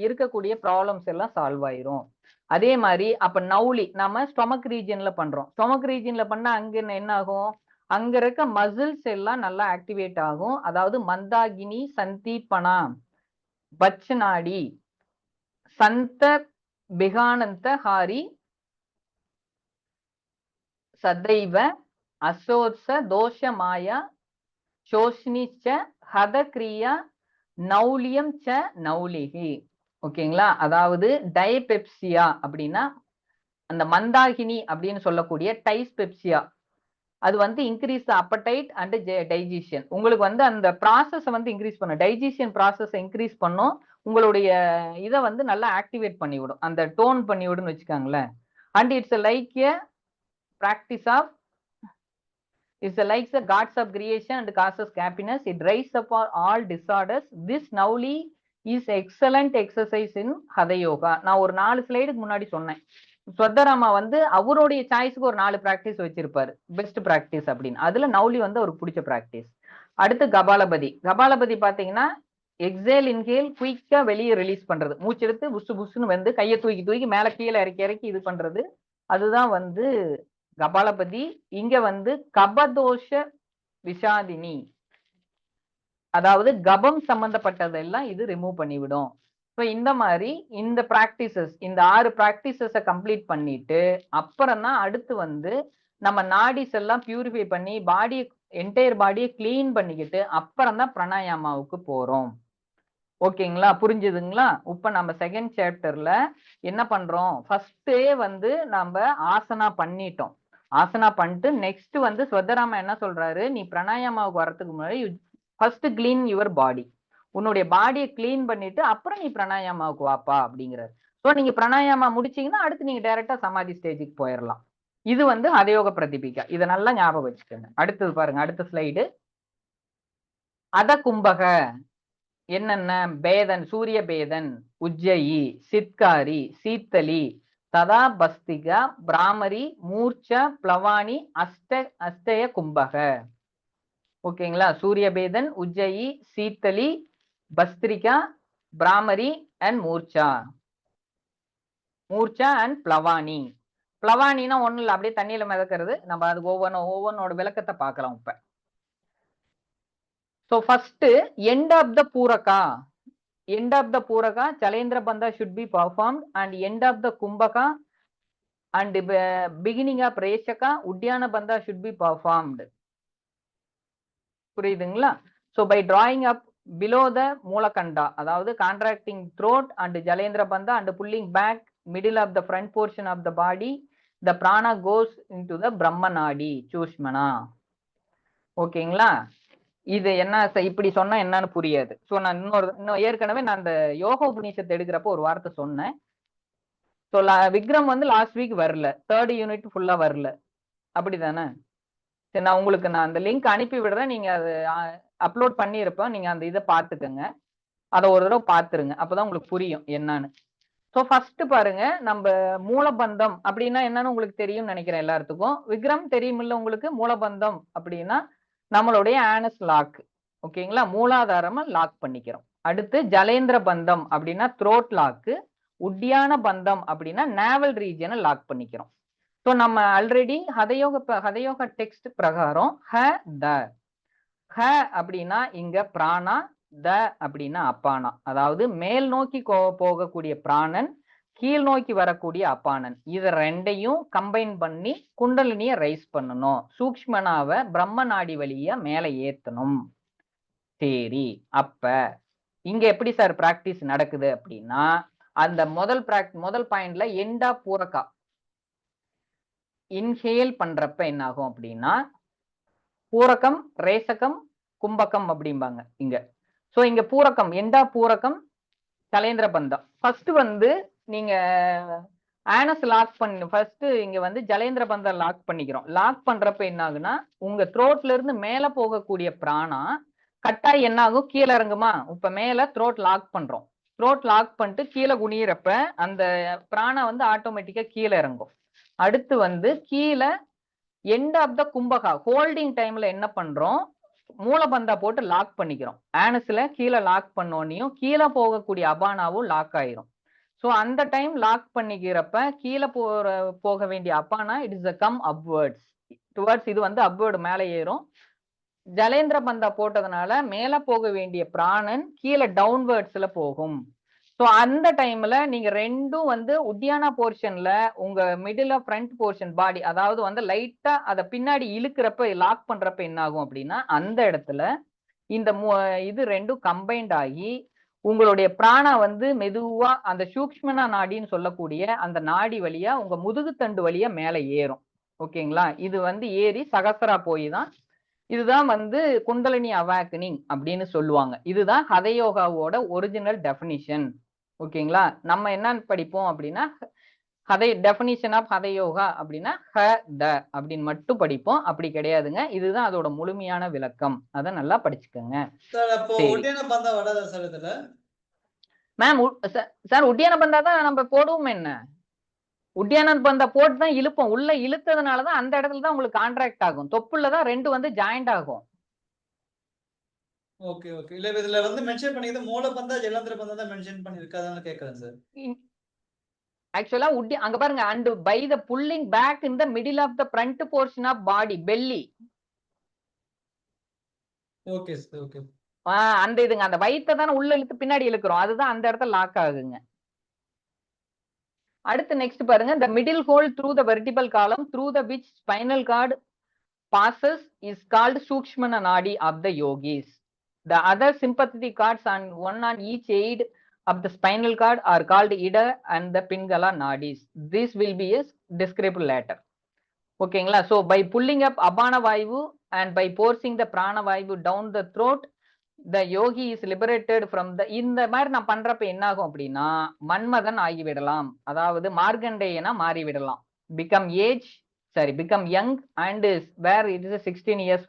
இருக்கக்கூடிய ப்ராப்ளம்ஸ் எல்லாம் சால்வ் ஆயிரும். அதே மாதிரி அப்ப நவுலி நம்ம ஸ்டொமக் ரீஜன்ல பண்றோம். ஸ்டொமக் ரீஜன்ல பண்ணா அங்க என்ன ஆகும்? அங்க இருக்க மசில்ஸ் எல்லாம் நல்லா ஆக்டிவேட் ஆகும். அதாவது மந்தாகினி, சந்தீபனா, பச்சநாடி, சந்த பிகானந்த ஹாரி, சதைவ, அசோத்ச, தோஷ மாயா, சோஷ்னிச்ச, ஹதக்ரியா, நௌலியம் ச நௌலிகி. ஓகேங்களா? அதாவது டைபெப்சியா அப்படின்னா அந்த மந்தாகினி அப்படின்னு சொல்லக்கூடிய டைஸ்பெப்சியா, அது வந்து increase the appetite and digestion. உங்களுக்கு வந்து அந்த ப்ராசஸ் வந்து இன்க்ரீஸ் பண்ணும், டைஜஷன் ப்ராசஸ் இன்க்ரீஸ் பண்ணும். உங்களுடைய இதை வந்து நல்லா ஆக்டிவேட் பண்ணிவிடும், அந்த டோன் பண்ணிவிடுன்னு வச்சுக்காங்களேன். And it's like a practice of is like the gods of creation and causes happiness. It dries up all disorders. This navli is excellent exercise in hatha yoga. நான் ஒரு 4 ஸ்லைடுக்கு முன்னாடி சொன்னேன். ஸ்வத்தராமா வந்து அவருடைய சாய்ஸ்க்கு ஒரு 4 பிராக்டிஸ் வச்சிருப்பாரு, பெஸ்ட் பிராக்டிஸ் அப்படின்னு. அதுல நவுலி வந்து அவருக்கு பிடிச்ச பிராக்டிஸ். அடுத்து கபாலபதி பாத்தீங்கன்னா எக்ஸேல் இன்ஹேல் குயிக்கா வெளியே ரிலீஸ் பண்றது, மூச்செடுத்து புசு புசுன்னு வந்து கையை தூக்கி மேல கீழே இறக்கி இது பண்றது, அதுதான் வந்து கபாலபதி. இங்க வந்து கபதோஷ விஷாதினி, அதாவது கபம் சம்பந்தப்பட்டதெல்லாம் இது ரிமூவ் பண்ணிவிடும். ஸோ இந்த மாதிரி இந்த பிராக்டிசஸ், இந்த 6 பிராக்டிசஸை கம்ப்ளீட் பண்ணிட்டு அப்புறம் தான் அடுத்து வந்து நம்ம நாடிஸ் எல்லாம் பியூரிஃபை பண்ணி என்டையர் பாடியை கிளீன் பண்ணிக்கிட்டு அப்புறம் தான் பிராணாயாமாவுக்கு போறோம். ஓகேங்களா? புரிஞ்சுதுங்களா? இப்ப நம்ம செகண்ட் சாப்டர்ல என்ன பண்றோம்? ஃபர்ஸ்டே வந்து நம்ம ஆசனா பண்ணிட்டோம். ஆசனா பண்ணிட்டு நெக்ஸ்ட் வந்து ஸ்வத்தராமா என்ன சொல்றாரு, நீ பிராணாயாமாவுக்கு வரதுக்கு முன்னாடி ஃபர்ஸ்ட் கிளீன் யுவர் பாடி, உன்னுடைய பாடியை கிளீன் பண்ணிட்டு அப்புறம் நீ பிராணாயாமாவுக்கு வாப்பா அப்படிங்கிறாரு. ஸோ நீங்க பிராணாயாமா முடிச்சீங்கன்னா அடுத்து நீங்க டைரக்டா சமாதி ஸ்டேஜுக்கு போயிடலாம். இது வந்து ஹதயோக பிரதிபிகா. இதை நல்லா ஞாபகம் வச்சுக்கோங்க. அடுத்தது பாருங்க, அடுத்த ஸ்லைடு. அத கும்பக என்னென்ன? பேதன், சூரிய பேதன், உஜ்ஜயி, சித்காரி, சீத்தலி, ததா பஸ்திகா பிராமரி மூர்ச்ச பிளவானி அஸ்தய கும்பக. ஓகேங்களா? சூரியபேதன், உஜ்ஜயி, சீத்தலி, பஸ்திரிகா, பிராமரி அண்ட் மூர்ச்சா. மூர்ச்சா அண்ட் பிளவானி. பிளவானினா ஒண்ணும் இல்லை, அப்படியே தண்ணியில மிதக்கிறது. நம்ம அதுக்கு ஒவ்வொன்னோட விளக்கத்தை பார்க்கலாம் இப்ப. So first end of the பூரகா. End of the Puraka, Chalendra Bandha should be performed, and end of the Kumbhaka and beginning of Reshaka, Udyana Bandha should be performed. புரியுதுங்களா? So by drawing up below the Mulakanda, அதாவது contracting throat and Jalendra Bandha and pulling back middle of the front portion of the body, the prana goes into the Brahmanadi, Chushmana. ஓகேங்களா? இது என்ன இப்படி சொன்னா என்னன்னு புரியாது. So நான் இன்னும் ஏற்கனவே நான் அந்த யோக உபநிஷத்தை எடுக்கிறப்போ ஒரு வார்த்தை சொன்னேன். ஸோ விக்ரம் வந்து லாஸ்ட் வீக் வரல, 3rd யூனிட் ஃபுல்லா வரல, அப்படிதானே? சரி, நான் உங்களுக்கு அந்த லிங்க் அனுப்பி விடுறேன். நீங்க அது அப்லோட் பண்ணியிருப்பேன், நீங்க அந்த இதை பார்த்துக்கங்க. அதை ஒரு தடவை பார்த்துருங்க, அப்பதான் உங்களுக்கு புரியும் என்னன்னு. ஸோ ஃபர்ஸ்ட் பாருங்க, நம்ம மூலபந்தம் அப்படின்னா என்னன்னு உங்களுக்கு தெரியும்னு நினைக்கிறேன் எல்லாத்துக்கும். விக்ரம் தெரியுமில்ல உங்களுக்கு? மூலபந்தம் அப்படின்னா நம்மளுடைய ஆனஸ் லாக். ஓகேங்களா? மூலாதாரமா லாக் பண்ணிக்கிறோம். அடுத்து ஜலேந்திர பந்தம் அப்படின்னா த்ரோட் லாக்கு. உட்டியான பந்தம் அப்படின்னா நேவல் ரீஜனை லாக் பண்ணிக்கிறோம். ஸோ நம்ம ஆல்ரெடி ஹதயோக டெக்ஸ்ட் பிரகாரம் ஹ அப்படின்னா இங்க பிராணா, த அப்படின்னா அப்பானா. அதாவது மேல் நோக்கி போகக்கூடிய பிராணன், கீழ் நோக்கி வரக்கூடிய அப்பானன். இத ரெண்டையும் கம்பைன் பண்ணி குண்டலினிய ரைஸ் பண்ணணும். சூக்ஷ்மனாவை பிரம்ம நாடி வழியா மேல ஏத்தணும். சரி, அப்ப இங்க எப்படி சார் பிராக்டிஸ் நடக்குது அப்படின்னா, அந்த முதல் பாயிண்ட்ல எண்டா பூரக்கா இன்ஹேல் பண்றப்ப என்ன ஆகும் அப்படின்னா, பூரகம், ரேசகம், கும்பகம் அப்படிம்பாங்க இங்க. சோ இங்க பூரகம், எண்டா பூரகம், சலேந்திர பந்தம். ஃபர்ஸ்ட் வந்து நீங்க ஆனஸ் லாக் பண்ணி ஃபர்ஸ்ட் இங்க வந்து ஜலேந்திர பந்தம் லாக் பண்ணிக்கிறோம். லாக் பண்றப்ப என்ன ஆகுனா, உங்க த்ரோட்ல இருந்து மேல போகக்கூடிய பிராணா கட்டாய் என்ன ஆகும், கீழே இறங்குமா? இப்ப மேல த்ரோட் லாக் பண்றோம். த்ரோட் லாக் பண்ணிட்டு கீழே குனியிறப்ப அந்த பிராணா வந்து ஆட்டோமேட்டிக்கா கீழே இறங்கும். அடுத்து வந்து கீழே end of the kumbhaka holding டைம்ல என்ன பண்றோம், மூலபந்தா போட்டு லாக் பண்ணிக்கிறோம். ஆனஸ்ல கீழே லாக் பண்ணோன்னையும் கீழே போகக்கூடிய அபானாவும் லாக் ஆயிரும். ஸோ அந்த டைம் லாக் பண்ணிக்கிறப்ப கீழே போக வேண்டிய அப்பானா it is a come upwards towards, இது வந்து அப்வர்டு மேலே ஏறும். ஜலேந்திர பந்தா போட்டதுனால மேல போக வேண்டிய பிராணன் கீழே டவுன்வர்ட்ஸ்ல போகும். ஸோ அந்த டைம்ல நீங்க ரெண்டும் வந்து உத்தியானா போர்ஷன்ல உங்க மிடில் ஃப்ரண்ட் போர்ஷன் பாடி, அதாவது வந்து லைட்டா அதை பின்னாடி இழுக்கிறப்ப லாக் பண்றப்ப என்ன ஆகும் அப்படின்னா, அந்த இடத்துல இந்த இது ரெண்டும் கம்பைன்ட் ஆகி உங்களுடைய பிராணா வந்து மெதுவா அந்த சூக்ஷ்மனா நாடின்னு சொல்லக்கூடிய அந்த நாடி வழியா உங்க முதுகுத்தண்டு வழியா மேல ஏறும். ஓகேங்களா? இது வந்து ஏறி சகசரா போய் தான், இதுதான் வந்து குண்டலினி அவாக்கனிங் அப்படின்னு சொல்லுவாங்க. இதுதான் ஹதயோகாவோட ஒரிஜினல் டெஃபினிஷன். ஓகேங்களா? நம்ம என்னன்னு படிப்போம் அப்படின்னா, டெஃபினிஷன் ஆஃப் ஹதயோகா அப்படின்னா ஹ த அப்படின்னு மட்டும் படிப்போம். அப்படி கிடையாதுங்க, இதுதான் அதோட முழுமையான விளக்கம். அதை நல்லா படிச்சுக்கோங்க. மேம் சார் உட்டியான பந்தா தான் நம்ம போடுவோம். என்ன உட்டியான பந்தா போட்டு தான் இழுப்போம். உள்ள இழுத்ததுனாலதான் அந்த இடத்துல தான் உங்களுக்கு கான்ட்ராக்ட் ஆகும். தொப்புள்ளதான் ரெண்டு வந்து ஜாயிண்ட் ஆகும். Okay okay. இல்ல இதுல வந்து மென்ஷன் பண்ணிருது மூலபந்தா ஜலேந்திர பந்தா தான் மென்ஷன் பண்ணிருக்கு, அதான் கேக்குறேன் சார். ஆக்சுவலா அங்க பாருங்க, and by the pulling back in the middle of the front portion of body belly. Okay sir, okay. அந்த இதுங்க அந்த வயித்தை தானே உள்ள இழுத்து பின்னாடி இழுக்கிறோம், அதுதான் அந்த இடத்துல லாக் ஆகுங்க. அடுத்து நெக்ஸ்ட் பாருங்க, the middle hole through the vertebral column through the which spinal cord passes is called Sukshmana Nadi of the yogis. The other sympathetic cords one on each side of the spinal cord are called Ida and the Pingala Nadis. This will be described later. ஓகேங்களா? so by pulling up Abana Vayu and by forcing the Prana Vayu down the throat, the yogi is liberated from the, இந்த மாதிரி நான் பண்றப்ப என்ன ஆகும் அப்படின்னா, மன்மதன் ஆகிவிடலாம், அதாவது மார்கண்டேயனா மாறிவிடலாம். become young and where it is a 16 years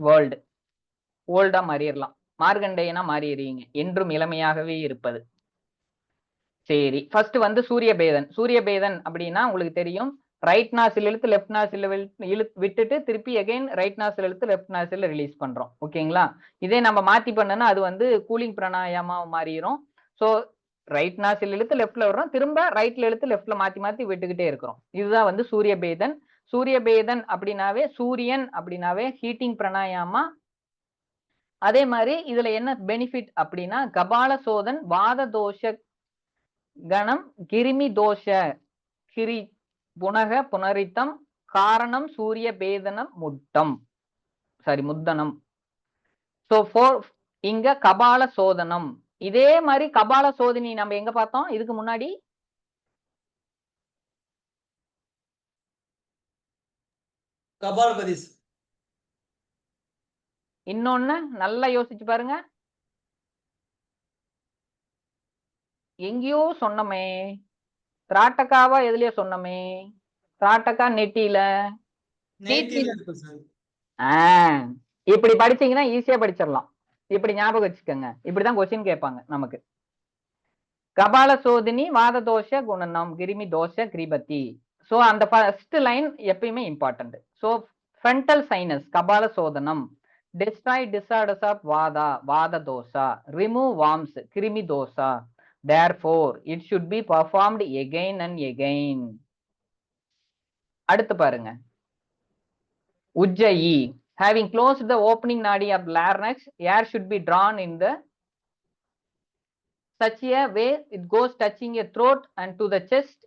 ஓல்டா மாறிடலாம். மார்கண்டேயனா மாறிடுவீங்க, என்றும் இளமையாகவே இருப்பது. சரி, ஃபர்ஸ்ட் வந்து சூரியபேதன். சூரியபேதன் அப்படின்னா உங்களுக்கு தெரியும், ரைட் நாசில் இழுத்து லெஃப்ட் நாசில் விட்டுட்டு திருப்பி அகைன் ரைட் நாசில் இழுத்து லெஃப்ட் நாசில் ரிலீஸ் பண்றோம். ஓகேங்களா? இதே நம்ம மாத்தி பண்ணனா அது வந்து கூலிங் பிராணாயாமா மாறிடும். ஸோ ரைட் நாசில் இழுத்து லெஃப்ட்ல விடுறோம், திரும்ப ரைட்ல இழுத்து லெஃப்ட்ல மாத்தி மாத்தி விட்டுக்கிட்டே இருக்கிறோம். இதுதான் வந்து சூரியபேதன். சூரியபேதன் அப்படின்னாவே சூரியன் அப்படின்னாவே ஹீட்டிங் பிராணாயாமா. அதே மாதிரி இதுல என்ன பெனிஃபிட் அப்படின்னா கபால சோதன் வாத தோஷ கணம் கிருமி தோஷ கிரி புனக புனரித்தம் காரணம் சூரிய பேதனம் முத்தனம். சோ இங்க கபால சோதனம். இதே மாதிரி கபால சோதனை நம்ம எங்க பார்த்தோம் இதுக்கு முன்னாடி? கபாலபதி. இன்னொன்னு நல்லா யோசிச்சு பாருங்க. எங்கேயோ சொன்னமே, திராட்டக்காவா எதுலயோ சொன்னமே, திராட்டக்கா நெட்டியில. நேத்தில இருக்கு சார். இப்படி படிச்சீங்கன்னா ஈஸியா படிச்சிடலாம். இப்படி ஞாபகம் வச்சுக்கோங்க. இப்படிதான் கொஸ்டின் கேட்பாங்க நமக்கு. கபால சோதினி வாத தோஷ குணனம் கிருமி தோஷ கிரிபதி. சோ அந்த ஃபர்ஸ்ட் லைன் எப்பயுமே important. So frontal sinus Kapala சோதனம், destroy disorders of vada dosa, remove worms krimi dosa, therefore it should be performed again and again. அடுத்து பாருங்க, ujjayi. Having closed the opening nadi of larynx, air should be drawn in the such a way it goes touching a throat and to the chest,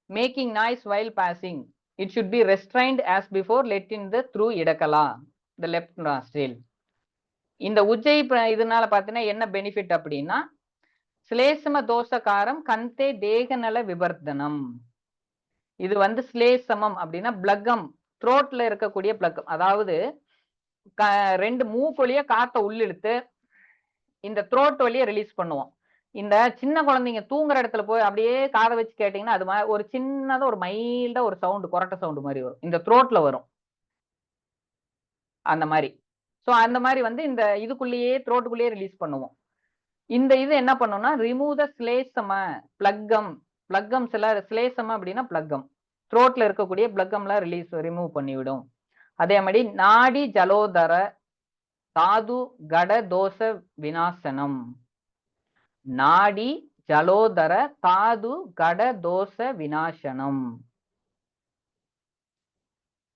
making noise while passing. It should be restrained as before, let in the through idakala, the left nostril. இந்த உஜ்ஜை இதனால பார்த்தீங்கன்னா என்ன benefit அப்படின்னா ஸ்லேசம தோஷகாரம் கந்தே தேகநல விவர்த்தனம். இது வந்து ஸ்லேசமம் அப்படின்னா பிளக்கம், த்ரோட்ல இருக்கக்கூடிய பிளக்கம். அதாவது ரெண்டு மூக்கு வழியா காத்த உள்ளிழுத்து இந்த த்ரோட் வழியா ரிலீஸ் பண்ணுவோம். இந்த சின்ன குழந்தைங்க தூங்குற இடத்துல போய் அப்படியே காதை வச்சு கேட்டீங்கன்னா அது மாதிரி ஒரு சின்னதா ஒரு மைல்டா ஒரு சவுண்டு, கொரட்டை சவுண்டு மாதிரி வரும், இந்த த்ரோட்ல வரும் அந்த மாதிரி. ஸோ அந்த மாதிரி வந்து இந்த இதுக்குள்ளேயே த்ரோட்டுக்குள்ளேயே ரிலீஸ் பண்ணுவோம். இந்த இது என்ன பண்ணோம்னா ரிமூவ் த ஸ்லேசம பிளக்கம் ஸ்லேசம அப்படின்னா பிளக்கம், த்ரோட்ல இருக்கக்கூடிய பிளக்கம்லாம் ரிமூவ் பண்ணிவிடும். அதே மாதிரி நாடி ஜலோதர தாது கட தோஷ விநாசனம். நாடி ஜலோதர தாது கட தோஷ விநாசனம்.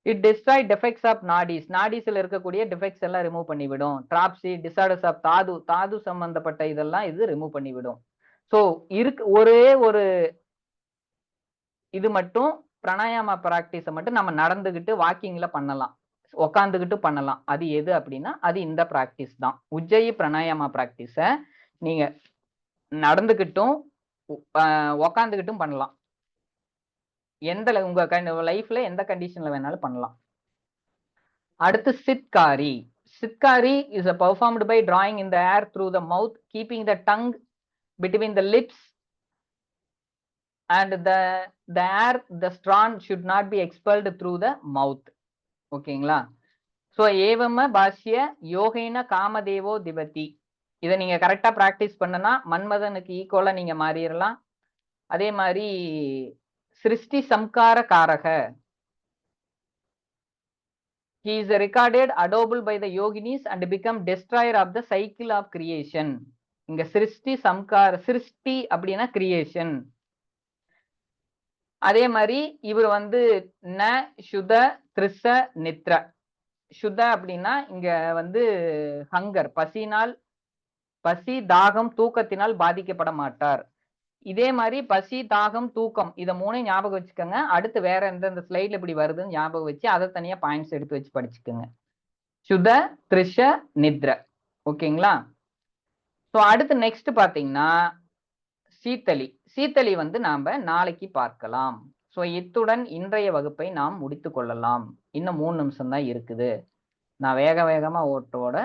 இட் டிஸ்ட்ராய் டிஃபெக்ட்ஸ் ஆஃப் நாடிஸ். நாடிஸ்ல இருக்கக்கூடிய டிஃபெக்ட்ஸ் எல்லாம் ரிமூவ் பண்ணிவிடும். டிராப்சி டிசார்டர்ஸ் ஆஃப் தாது சம்பந்தப்பட்ட இதெல்லாம் இது ரிமூவ் பண்ணிவிடும். ஸோ ஒரே ஒரு இது மட்டும் பிராணாயாமா பிராக்டிஸை மட்டும் நம்ம நடந்துகிட்டு வாக்கிங்ல பண்ணலாம், உக்காந்துக்கிட்டு பண்ணலாம். அது எது அப்படின்னா அது இந்த பிராக்டிஸ் தான். உஜ்ஜயி பிராணாயாமா பிராக்டிஸை நீங்க நடந்துகிட்டும் உக்காந்துக்கிட்டும் பண்ணலாம். எந்த உங்க லைஃப்ல எந்த கண்டிஷன்ல வேணாலும் பண்ணலாம். அடுத்து சித்காரி. சித்காரி is performed by drawing in the air through the mouth, keeping the tongue between the lips, and the air the strawn should not be expelled through the mouth. ஓகேங்களா? ஸோ ஏவம பாஷ்ய யோகேன காமதேவோ திபதி. இதை நீங்க கரெக்டா பிராக்டிஸ் பண்ணனா மன்மதனுக்கு ஈக்குவலா நீங்க மாறிடலாம். அதே மாதிரி சிருஷ்டி சம்கார காரக. He is recorded adorable by the yoginis and become destroyer of the cycle of creation. இங்க சிருஷ்டி சம்கார, சிருஷ்டி அப்படின்னா கிரியேஷன். அதே மாதிரி இவர் வந்து ந சுத திரிச நித்ர. சுத அப்படின்னா இங்க வந்து ஹங்கர், பசி தாகம் தூக்கத்தினால் பாதிக்கப்பட மாட்டார். இதே மாதிரி பசி தாகம் தூக்கம் இதை மூணையும் ஞாபகம் வச்சுக்கோங்க. அடுத்து வேற எந்தெந்த ஸ்லைட்ல இப்படி வருதுன்னு ஞாபகம் வச்சு அதை தனியா பாயிண்ட்ஸ் எடுத்து வச்சு படிச்சுக்கோங்க. சுத திரிஷ நித்ர. ஓகேங்களா? ஸோ அடுத்து நெக்ஸ்ட் பாத்தீங்கன்னா சீத்தளி வந்து நாம நாளைக்கு பார்க்கலாம். ஸோ இத்துடன் இன்றைய வகுப்பை நாம் முடித்து கொள்ளலாம். இன்னும் 3 நிமிஷம் தான் இருக்குது. நான் வேகமா ஓட்டோட